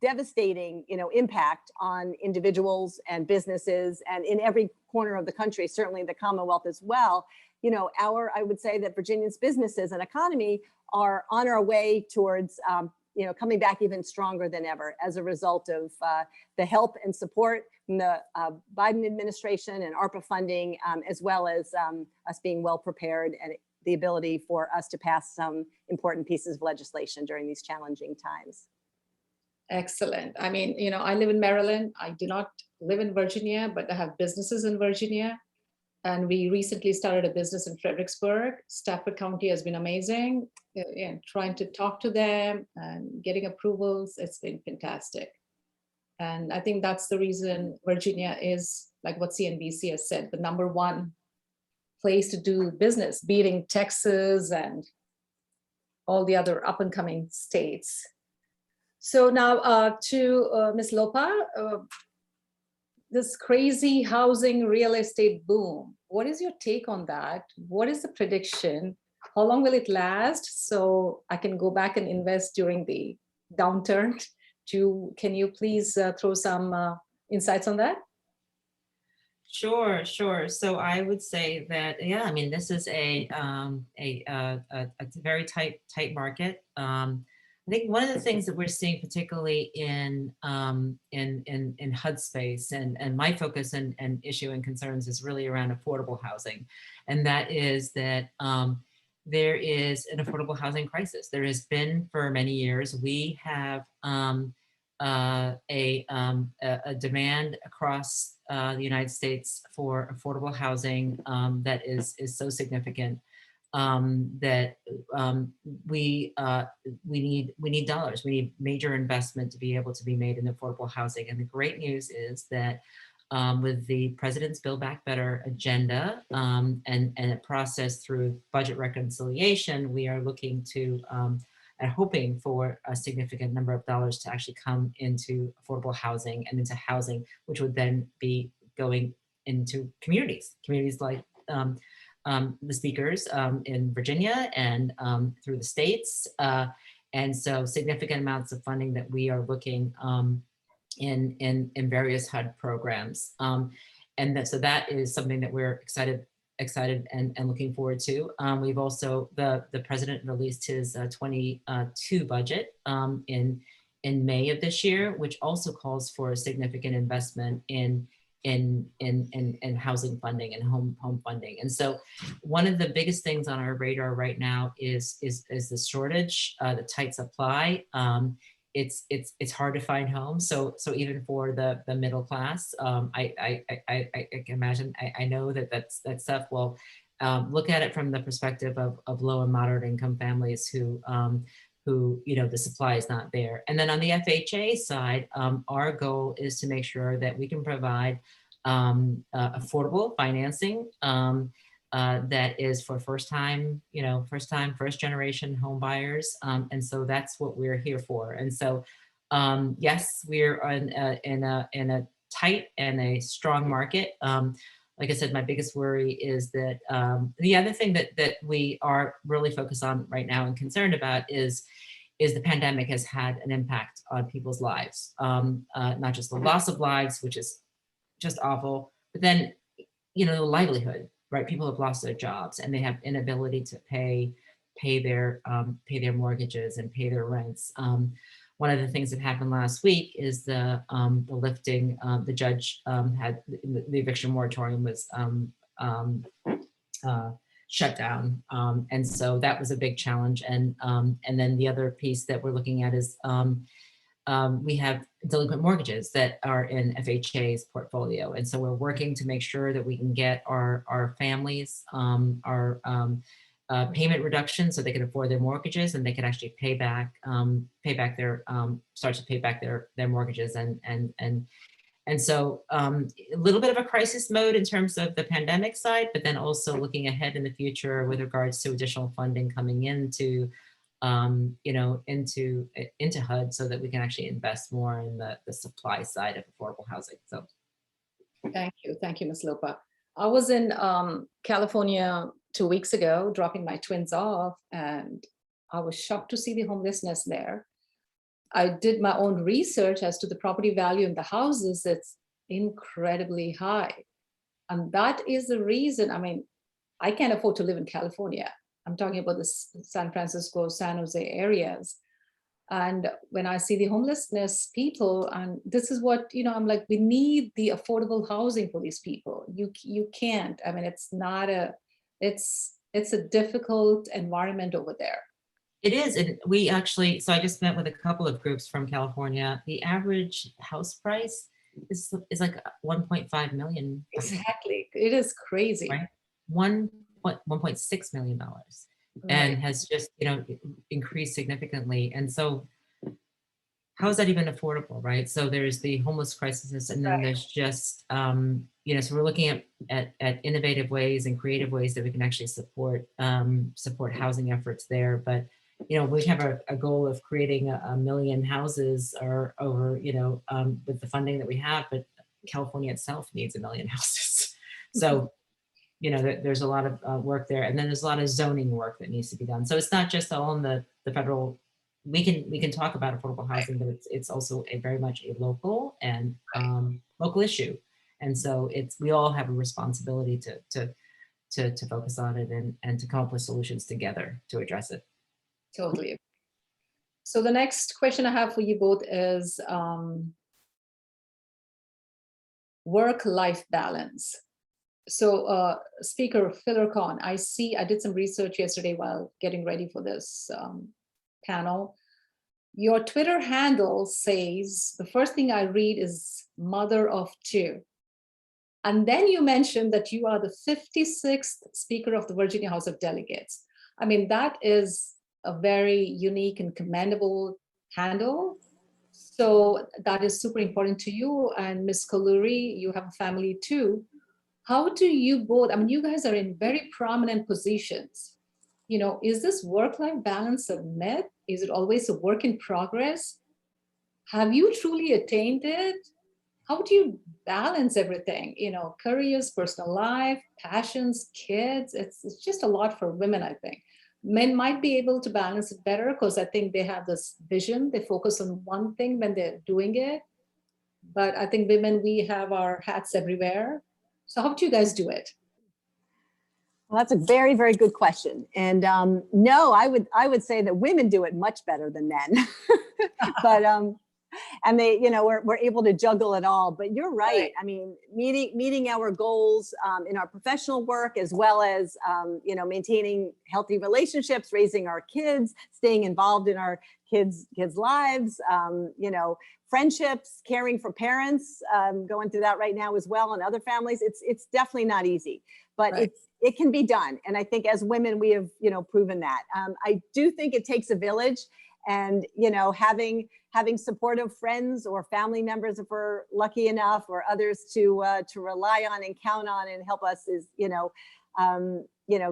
devastating, impact on individuals and businesses and in every corner of the country, certainly the Commonwealth as well, I would say that Virginia's businesses and economy are on our way towards, coming back even stronger than ever as a result of the help and support from the Biden administration and ARPA funding, as well as us being well prepared and the ability for us to pass some important pieces of legislation during these challenging times. Excellent. I mean, I live in Maryland. I do not live in Virginia, but I have businesses in Virginia. And we recently started a business in Fredericksburg. Stafford County has been amazing. Trying to talk to them and getting approvals, it's been fantastic. And I think that's the reason Virginia is, like what CNBC has said, the #1 place to do business, beating Texas and all the other up and coming states. So now to Ms. Lopa, this crazy housing real estate boom. What is your take on that? What is the prediction? How long will it last? So I can go back and invest during the downturn. Can you please throw some insights on that? Sure. So I would say that, I mean, this is a very tight market. I think one of the things that we're seeing, particularly in HUD space, and my focus and issue and concerns is really around affordable housing, and that is that there is an affordable housing crisis. There has been for many years. We have a demand across the United States for affordable housing that is so significant. That we need dollars. We need major investment to be able to be made in affordable housing. And the great news is that with the President's Build Back Better agenda and a process through budget reconciliation, we are looking to and hoping for a significant number of dollars to actually come into affordable housing and into housing, which would then be going into communities like the speakers in Virginia and through the states. And so significant amounts of funding that we are looking in various HUD programs. So that is something that we're excited and looking forward to. We've also, the president released his 22 budget in May of this year, which also calls for a significant investment in housing funding and home funding. And so one of the biggest things on our radar right now is the shortage, the tight supply. It's hard to find homes. So even for the middle class, I can imagine, I know that's tough. Well, look at it from the perspective of low and moderate income families who the supply is not there. And then on the FHA side, our goal is to make sure that we can provide affordable financing that is for first generation home buyers. And so that's what we're here for. And so, yes, we're in a tight and a strong market. Like I said, my biggest worry is that the other thing that we are really focused on right now and concerned about is the pandemic has had an impact on people's lives. Not just the loss of lives, which is just awful, but then, the livelihood, right? People have lost their jobs and they have inability to pay their mortgages and pay their rents. One of the things that happened last week is the lifting. The judge had the eviction moratorium was shut down, and so that was a big challenge. And then the other piece that we're looking at is we have delinquent mortgages that are in FHA's portfolio, and so we're working to make sure that we can get our families our payment reduction so they can afford their mortgages and they can actually pay back their mortgages and so a little bit of a crisis mode in terms of the pandemic side, but then also looking ahead in the future with regards to additional funding coming into HUD so that we can actually invest more in the supply side of affordable housing. So Thank you, Ms. Lopa. I was in California 2 weeks ago, dropping my twins off, and I was shocked to see the homelessness there. I did my own research as to the property value in the houses. It's incredibly high. And that is the reason, I mean, I can't afford to live in California. I'm talking about the San Francisco, San Jose areas. And when I see the homelessness people, and this is what, you know, I'm like, we need the affordable housing for these people. You can't, I mean, it's not a, it's a difficult environment over there. It is, and we actually, so I just met with a couple of groups from California. The average house price is like 1.5 million. Exactly, it is crazy. Right? $1.6 million. And has just, you know, increased significantly. And so how is that even affordable, right? So there's the homeless crisis, and then there's just, you know, so we're looking at innovative ways and creative ways that we can actually support housing efforts there. But, you know, we have a goal of creating 1 million houses or over, you know, with the funding that we have, but California itself needs 1 million houses. So, you know, there's a lot of work there, and then there's a lot of zoning work that needs to be done. So it's not just all in the federal. We can talk about affordable housing, but it's also very much a local and local issue. And so we all have a responsibility to focus on it and to come up with solutions together to address it. Totally. So the next question I have for you both is work-life balance. So Speaker Fillercon, I did some research yesterday while getting ready for this panel. Your Twitter handle says, the first thing I read is mother of 2. And then you mentioned that you are the 56th Speaker of the Virginia House of Delegates. I mean, that is a very unique and commendable handle. So that is super important to you. And Ms. Kolori, you have a family too. How do you both, I mean, you guys are in very prominent positions. You know, is this work-life balance a myth? Is it always a work in progress? Have you truly attained it? How do you balance everything? You know, careers, personal life, passions, kids. It's just a lot for women, I think. Men might be able to balance it better because I think they have this vision. They focus on one thing when they're doing it. But I think women, we have our hats everywhere. So how do you guys do it? Well, that's a very, very good question. And no, I would say that women do it much better than men. But and they, you know, we're able to juggle it all. But you're right. I mean, meeting our goals in our professional work, as well as you know, maintaining healthy relationships, raising our kids, staying involved in our kids' lives, you know, friendships, caring for parents, going through that right now as well, and other families. It's definitely not easy, but it can be done. And I think as women, we have, you know, proven that. I do think it takes a village, and, you know, having supportive friends or family members, if we're lucky enough, or others to rely on and count on and help us is, you know,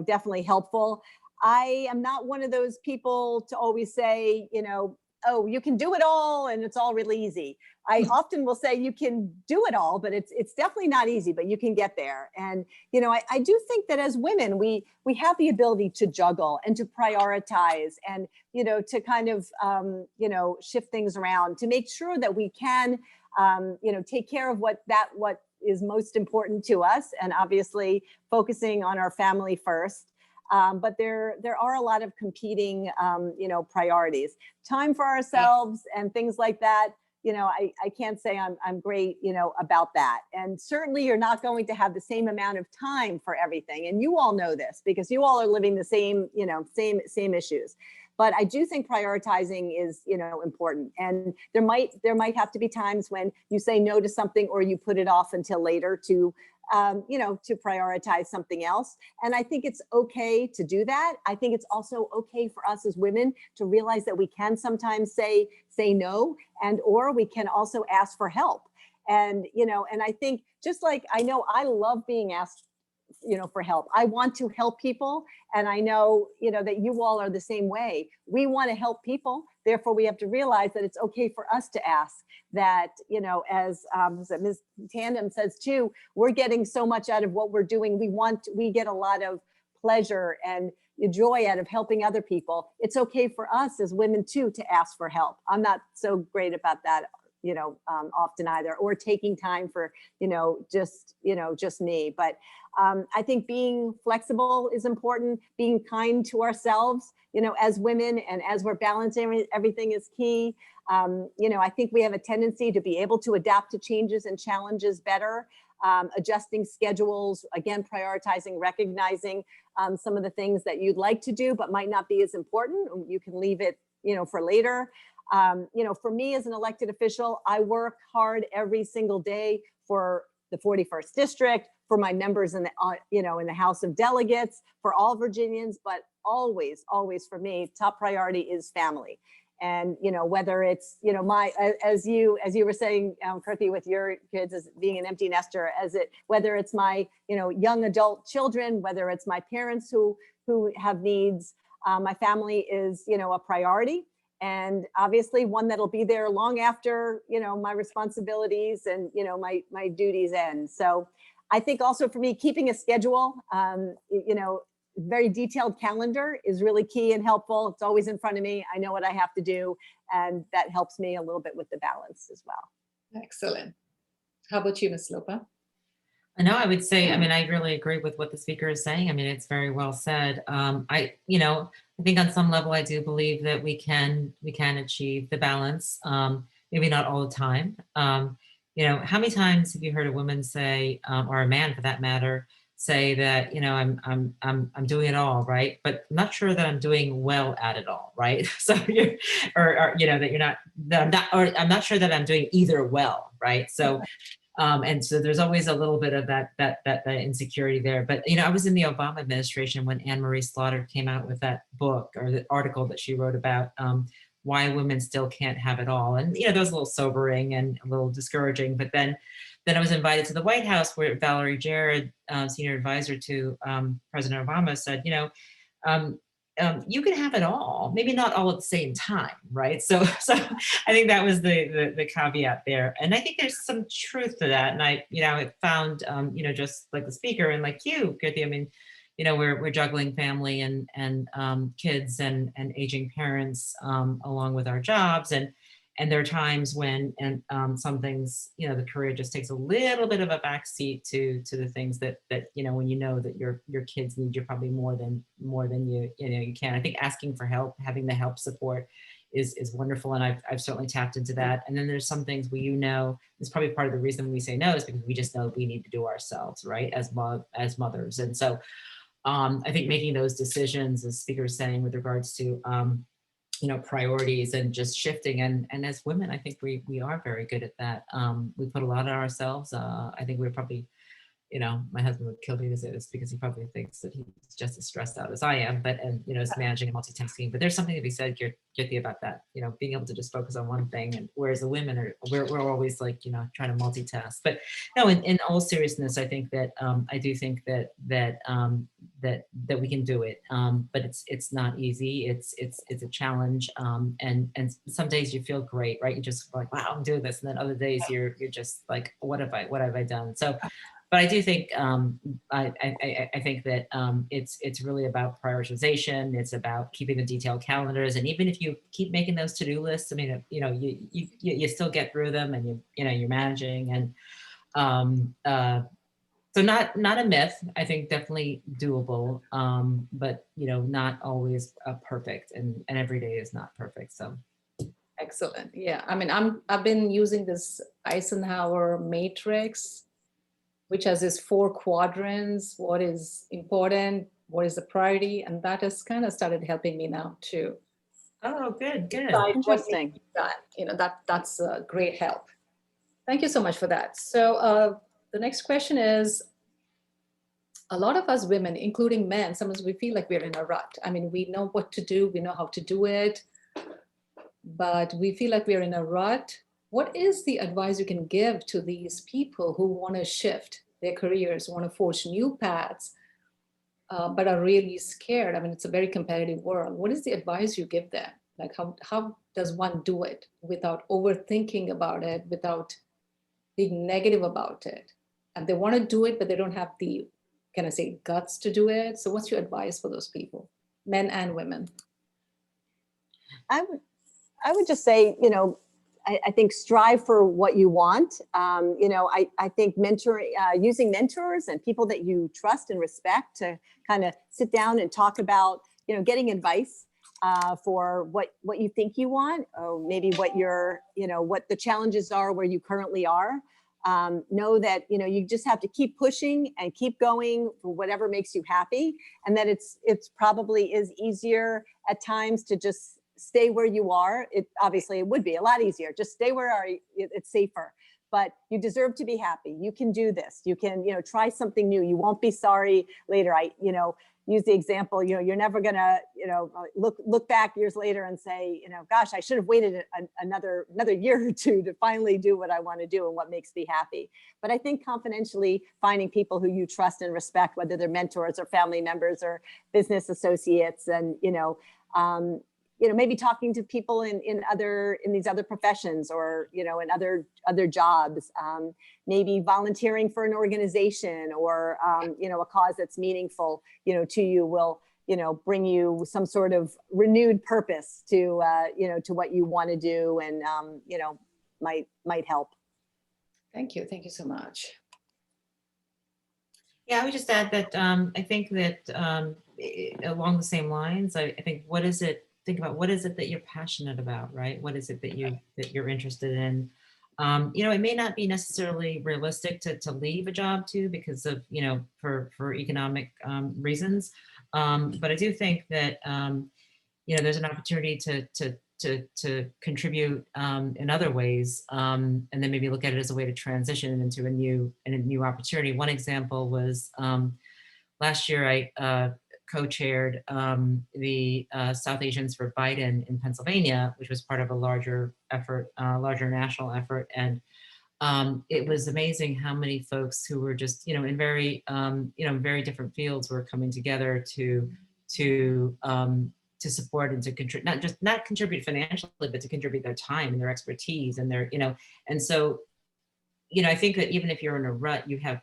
definitely helpful. I am not one of those people to always say, you know, oh, you can do it all and it's all really easy. I often will say you can do it all, but it's definitely not easy, but you can get there. And, you know, I do think that as women, we have the ability to juggle and to prioritize and, you know, to kind of, you know, shift things around to make sure that we can, you know, take care of what is most important to us, and obviously focusing on our family first. But there are a lot of competing, you know, priorities. Time for ourselves and things like that. You know, I can't say I'm great, you know, about that. And certainly you're not going to have the same amount of time for everything. And you all know this because you all are living the same, you know, same issues. But I do think prioritizing is, you know, important. And there might have to be times when you say no to something, or you put it off until later to, you know, to prioritize something else. And I think it's okay to do that. I think it's also okay for us as women to realize that we can sometimes say no, and or we can also ask for help. And, you know, and I think just like, I know I love being asked, you know, for help. I want to help people. And I know, you know, that you all are the same way. We want to help people. therefore we have to realize that it's okay for us to ask that, you know, as Ms. Tandem says too, we're getting so much out of what we're doing. We get a lot of pleasure and joy out of helping other people. It's okay for us as women too to ask for help. I'm not so great about that, you know, often either, or taking time for, just me. But I think being flexible is important. Being kind to ourselves, as women, and as we're balancing everything is key. I think we have a tendency to be able to adapt to changes and challenges better. Adjusting schedules, again, prioritizing, recognizing some of the things that you'd like to do, but might not be as important. You can leave it, for later. For me as an elected official, I work hard every single day for the 41st district, for my members in the, in the House of Delegates, for all Virginians, but always, always for me, top priority is family. And, whether it's, as you were saying, Kirti, with your kids as being an empty nester, whether it's my, young adult children, whether it's my parents who have needs, my family is, a priority. And obviously one that'll be there long after, my responsibilities and, my duties end. So I think also for me, keeping a schedule, very detailed calendar is really key and helpful. It's always in front of me. I know what I have to do, and that helps me a little bit with the balance as well. Excellent. How about you, Ms. Lopa? No, I would say, I really agree with what the speaker is saying. It's very well said. I think on some level, I do believe that we can achieve the balance. Maybe not all the time. How many times have you heard a woman say, or a man for that matter, say that, I'm doing it all, right? But I'm not sure that I'm doing well at it all, right? So I'm not sure that I'm doing either well, right? So, and so there's always a little bit of that insecurity there. But, I was in the Obama administration when Anne Marie Slaughter came out with that book, or the article that she wrote about why women still can't have it all. And, that was a little sobering and a little discouraging. But then I was invited to the White House, where Valerie Jarrett, senior advisor to President Obama, said, you can have it all, maybe not all at the same time, right? So I think that was the caveat there. And I think there's some truth to that. And I found, just like the speaker and like you, Kirti, we're juggling family and kids and aging parents along with our jobs. And there are times when some things, the career just takes a little bit of a backseat to the things that when that your kids need you probably more than you can. I think asking for help, having the help support is wonderful, and I've certainly tapped into that. And then there's some things it's probably part of the reason we say no is because we just know we need to do ourselves, right, as mothers. And so I think making those decisions, as speaker is saying, with regards to priorities and just shifting. And as women, I think we are very good at that. We put a lot on ourselves. I think we're probably, my husband would kill me to say this because he probably thinks that he's just as stressed out as I am, but it's managing and multitasking. But there's something to be said, Kirti, about that, being able to just focus on one thing. And whereas the women we're always like, trying to multitask. But no, in all seriousness, I think that I do think that we can do it. But it's not easy. It's a challenge. And some days you feel great, right? You just like, wow, I'm doing this. And then other days you're just like, what have I done? So, but I do think I think that it's really about prioritization. It's about keeping the detailed calendars, and even if you keep making those to-do lists, you still get through them, and you're managing. And so not a myth. I think definitely doable, but not always perfect, and every day is not perfect. So. Excellent. Yeah, I've been using this Eisenhower matrix, which has these 4 quadrants: what is important, what is the priority, and that has kind of started helping me now too. Oh, good. Interesting. That's a great help. Thank you so much for that. So the next question is, a lot of us women, including men, sometimes we feel like we're in a rut. We know what to do, we know how to do it, but we feel like we're in a rut. What is the advice you can give to these people who want to shift their careers, want to forge new paths, but are really scared? It's a very competitive world. What is the advice you give them? Like how does one do it without overthinking about it, without being negative about it? And they want to do it, but they don't have the, can I say, guts to do it. So what's your advice for those people, men and women? I would just say, I think strive for what you want. I think mentoring, using mentors and people that you trust and respect to kind of sit down and talk about, getting advice for what you think you want, or maybe what what the challenges are where you currently are. Know that, you just have to keep pushing and keep going for whatever makes you happy. And that it's probably is easier at times to just stay where you are. It would be a lot easier. Just stay where you are. It's safer, but you deserve to be happy. You can do this. You can, try something new. You won't be sorry later. Use the example, you're never gonna, look back years later and say, gosh, I should have waited another year or two to finally do what I want to do and what makes me happy. But I think confidentially finding people who you trust and respect, whether they're mentors or family members or business associates, and maybe talking to people in these other professions, or in other jobs, maybe volunteering for an organization, or a cause that's meaningful to you will bring you some sort of renewed purpose to to what you want to do, and might help. Thank you so much. Yeah, I would just add that I think that along the same lines, I think think about what is it that you're passionate about, right? What is it that you're interested in? It may not be necessarily realistic to leave a job too, because of, for economic reasons. But I do think that, there's an opportunity to contribute in other ways, and then maybe look at it as a way to transition into a new opportunity. One example was last year I co-chaired the South Asians for Biden in Pennsylvania, which was part of a larger effort, larger national effort. And it was amazing how many folks who were just, in very, very different fields were coming together to support and to contribute, not contribute financially, but to contribute their time and their expertise and their, and so, I think that even if you're in a rut, you have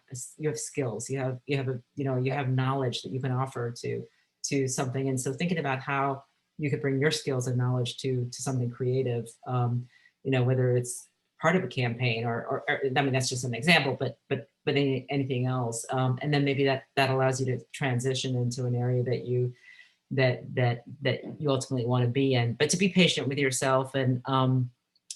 skills, you have knowledge that you can offer to something. And so thinking about how you could bring your skills and knowledge to something creative, whether it's part of a campaign or I mean, that's just an example, but anything else. And then maybe that allows you to transition into an area that you ultimately want to be in, but to be patient with yourself and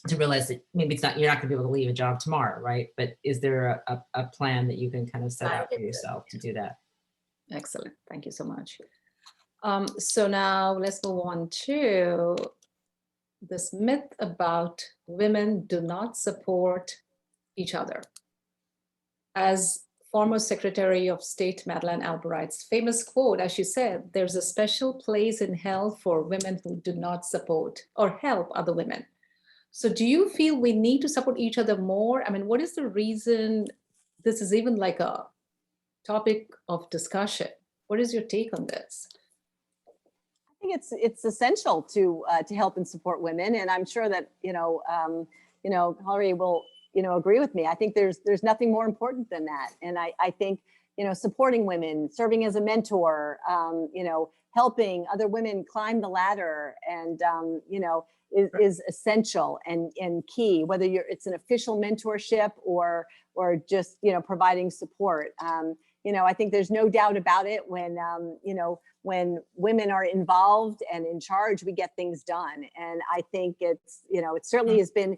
to realize that maybe you're not going to be able to leave a job tomorrow, right? But is there a plan that you can kind of set out for yourself to do that? Excellent. Thank you so much. So now let's move on to this myth about women do not support each other. As former Secretary of State Madeleine Albright's famous quote, as she said, there's a special place in hell for women who do not support or help other women. So do you feel we need to support each other more? I mean, what is the reason this is even like a topic of discussion? What is your take on this? I think it's essential to help and support women, and I'm sure that Kolori will agree with me. I think there's nothing more important than that, and I think supporting women, serving as a mentor, helping other women climb the ladder, and is essential and key. Whether it's an official mentorship or just providing support. I think there's no doubt about it when women are involved and in charge, we get things done. And I think it certainly has been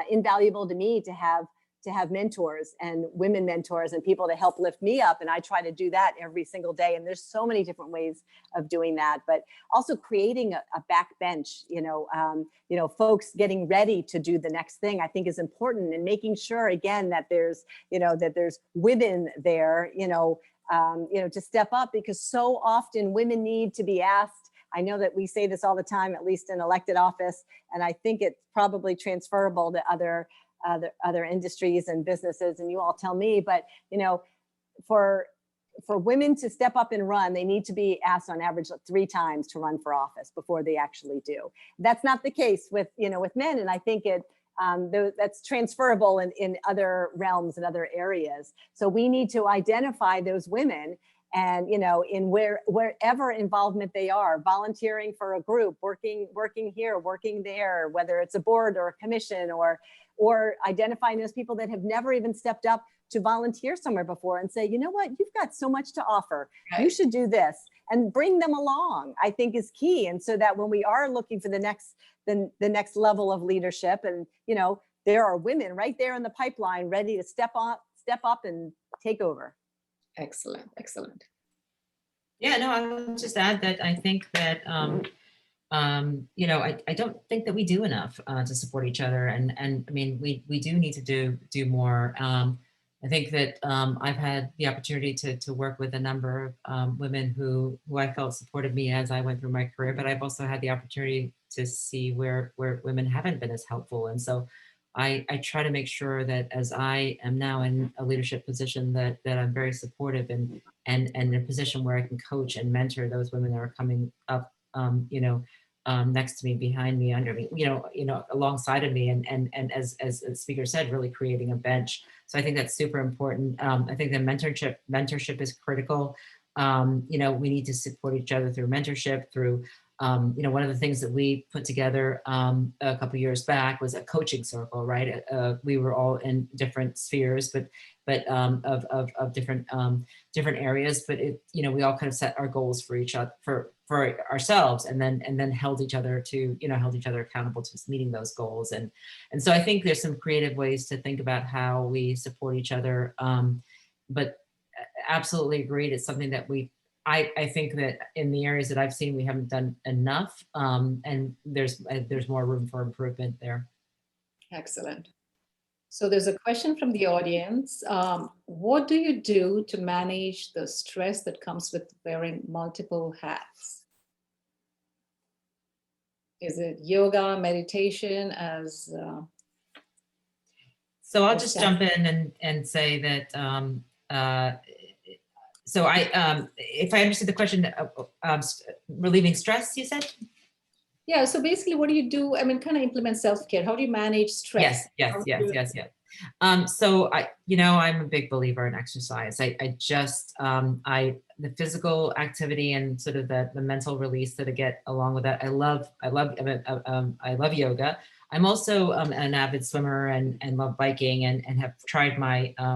invaluable to me to have mentors and women mentors and people to help lift me up. And I try to do that every single day. And there's so many different ways of doing that, but also creating a backbench, folks getting ready to do the next thing, I think is important, and making sure again that there's women there, to step up, because so often women need to be asked. I know that we say this all the time, at least in elected office, and I think it's probably transferable to other industries and businesses, and you all tell me, but for for women to step up and run, they need to be asked on average 3 times to run for office before they actually do. That's not the case with, with men. And I think that's transferable in other realms and other areas. So we need to identify those women and, in wherever involvement they are, volunteering for a group, working here, working there, whether it's a board or a commission, or identifying those people that have never even stepped up to volunteer somewhere before and say, you know what, you've got so much to offer. Right. You should do this, and bring them along, I think is key. And so that when we are looking for the next level of leadership, and, there are women right there in the pipeline ready to step up and take over. Excellent, excellent. Yeah, no, I'll just add that I think that, I don't think that we do enough to support each other. And I mean, we do need to do more. I think that I've had the opportunity to work with a number of women who I felt supported me as I went through my career, but I've also had the opportunity to see where women haven't been as helpful. And so I try to make sure that as I am now in a leadership position, that I'm very supportive and in a position where I can coach and mentor those women that are coming up, next to me, behind me, under me, alongside of me, and as the speaker said, really creating a bench. So I think that's super important. I think that mentorship is critical. We need to support each other through mentorship, through one of the things that we put together a couple of years back was a coaching circle, right? We were all in different spheres, but of different areas. But we all kind of set our goals for each other, for ourselves, and then held each other accountable to meeting those goals. And so I think there's some creative ways to think about how we support each other. But absolutely agreed. It's something that I think that in the areas that I've seen, we haven't done enough, and there's more room for improvement there. Excellent. So there's a question from the audience. What do you do to manage the stress that comes with wearing multiple hats? Is it yoga, meditation? So I'll just jump in and say that. So if I understood the question, relieving stress, you said? Yeah, so basically what do you do? I mean, kind of implement self-care. How do you manage stress? Yes. So I'm a big believer in exercise. The physical activity and sort of the mental release that I get along with that. I love yoga. I'm also an avid swimmer and love biking and have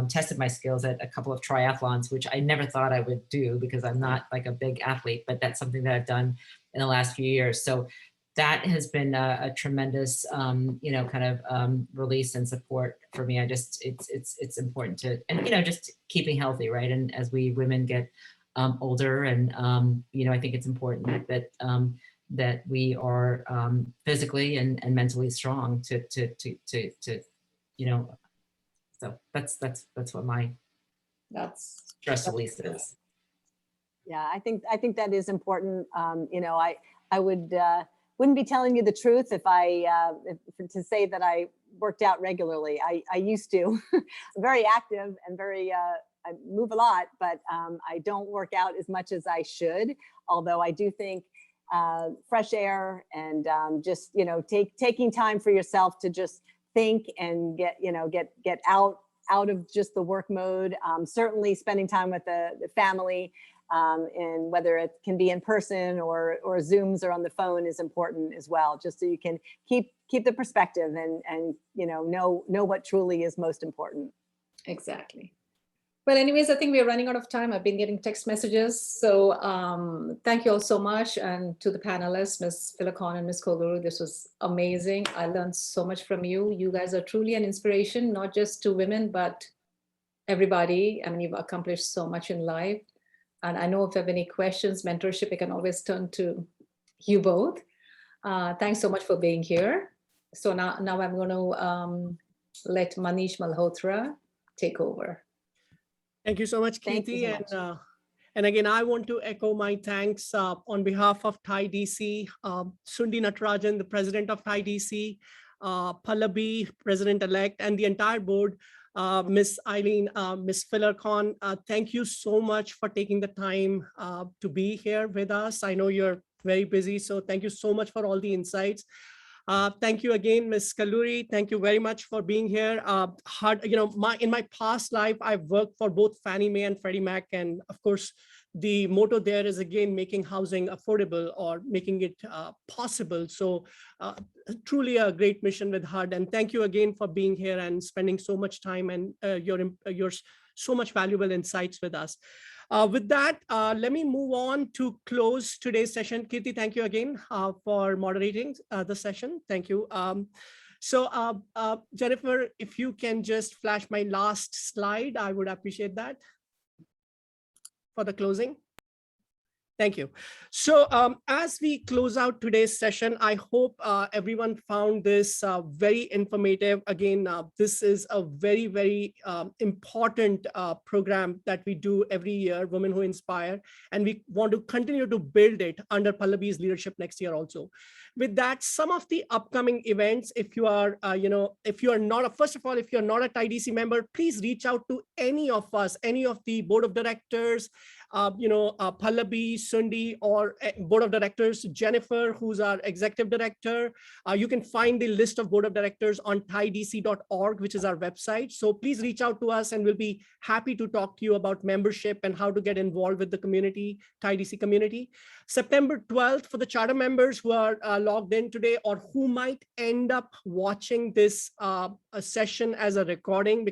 tested my skills at a couple of triathlons, which I never thought I would do because I'm not like a big athlete, but that's something that I've done in the last few years. So that has been a tremendous, release and support for me. It's important to, and just keeping healthy, right? And as we women get older, and I think it's important that we are physically and mentally strong to so that's what my stress release is. Yeah, I think that is important. I wouldn't be telling you the truth if to say that I worked out regularly. I used to. I'm very active and I move a lot, but I don't work out as much as I should. Although I do think fresh air and just taking time for yourself to just think and get out of just the work mode. Certainly spending time with the family, and whether it can be in person or Zooms or on the phone is important as well, just so you can keep the perspective and know what truly is most important. Exactly. Well, anyways, I think we're running out of time. I've been getting text messages. So thank you all so much. And to the panelists, Ms. Philakon and Ms. Kolori, this was amazing. I learned so much from you. You guys are truly an inspiration, not just to women, but everybody. I mean, you've accomplished so much in life. And I know if you have any questions, mentorship, I can always turn to you both. Thanks so much for being here. So now I'm going to let Manish Malhotra take over. Thank you so much, Kirti. And again, I want to echo my thanks on behalf of ThaiDC, Sundi Natarajan, the president of ThaiDC, Pallavi, president-elect, and the entire board Miss Eileen, Miss Fillercon, thank you so much for taking the time to be here with us. I know you're very busy, so thank you so much for all the insights. Thank you again, Ms. Kolori. Thank you very much for being here. In my past life, I've worked for both Fannie Mae and Freddie Mac, and of course, the motto there is again making housing affordable or making it possible. So truly a great mission with HUD, and thank you again for being here and spending so much time and your so much valuable insights with us. With that, let me move on to close today's session. Kirti, thank you again for moderating the session. Thank you. Jennifer, if you can just flash my last slide, I would appreciate that for the closing. Thank you. So as we close out today's session, I hope everyone found this very informative. Again, this is a very, very important program that we do every year, Women Who Inspire, and we want to continue to build it under Pallavi's leadership next year also. With that, some of the upcoming events, if you are, if you are not, first of all, if you're not a TIDC member, please reach out to any of us, any of the board of directors, Pallavi, Sundi, or board of directors, Jennifer, who's our executive director. You can find the list of board of directors on tidc.org, which is our website. So please reach out to us and we'll be happy to talk to you about membership and how to get involved with the community, TIDC community. September 12th, for the charter members who are logged in today or who might end up watching this session as a recording,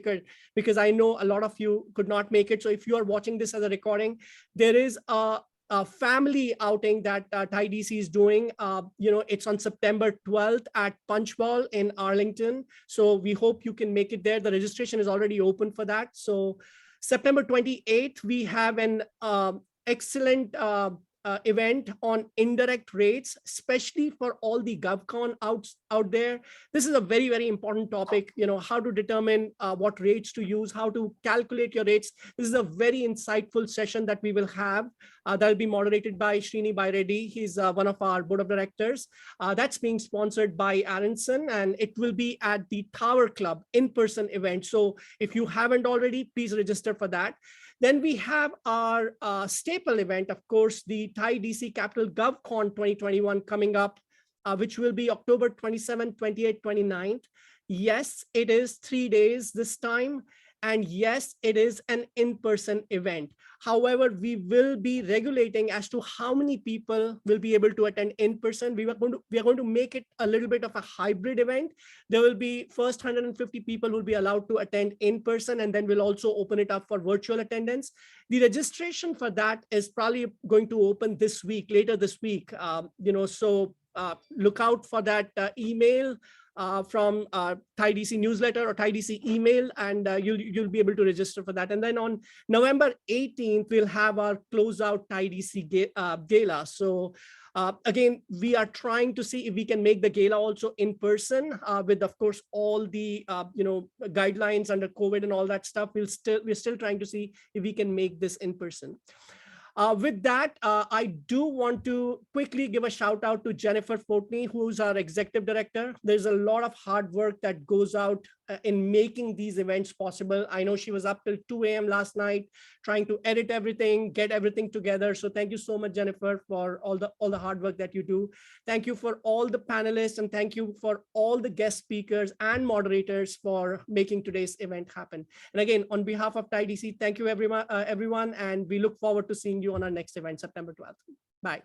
because I know a lot of you could not make it. So if you are watching this as a recording, there is a family outing that TIDC is doing. It's on September 12th at Punchbowl in Arlington. So we hope you can make it there. The registration is already open for that. So September 28th, we have an excellent event on indirect rates, especially for all the GovCon out there. This is a very, very important topic, how to determine what rates to use, how to calculate your rates. This is a very insightful session that we will have that will be moderated by Srini Reddy. He's one of our board of directors. That's being sponsored by Aronson, and it will be at the Tower Club in-person event. So if you haven't already, please register for that. Then we have our staple event, of course, the TIDC Capital GovCon 2021 coming up, which will be October 27th, 28th, 29th. Yes, it is 3 days this time. And yes, it is an in-person event. However, we will be regulating as to how many people will be able to attend in person. We are going to make it a little bit of a hybrid event. There will be first 150 people will be allowed to attend in person, and then we'll also open it up for virtual attendance. The registration for that is probably going to open this week, later this week. So look out for that email from TIDC newsletter or TIDC email, and you'll be able to register for that. And then on November 18th, we'll have our closeout TIDC gala. So again, we are trying to see if we can make the gala also in person with, of course, all the guidelines under COVID and all that stuff. We're still trying to see if we can make this in person. With that, I do want to quickly give a shout out to Jennifer Fortney, who's our executive director. There's a lot of hard work that goes out in making these events possible. I know she was up till 2 a.m. last night trying to edit everything, get everything together. So thank you so much, Jennifer, for all the hard work that you do. Thank you for all the panelists, and thank you for all the guest speakers and moderators for making today's event happen. And again, on behalf of TIDC, thank you everyone, and we look forward to seeing you on our next event, September 12th. Bye.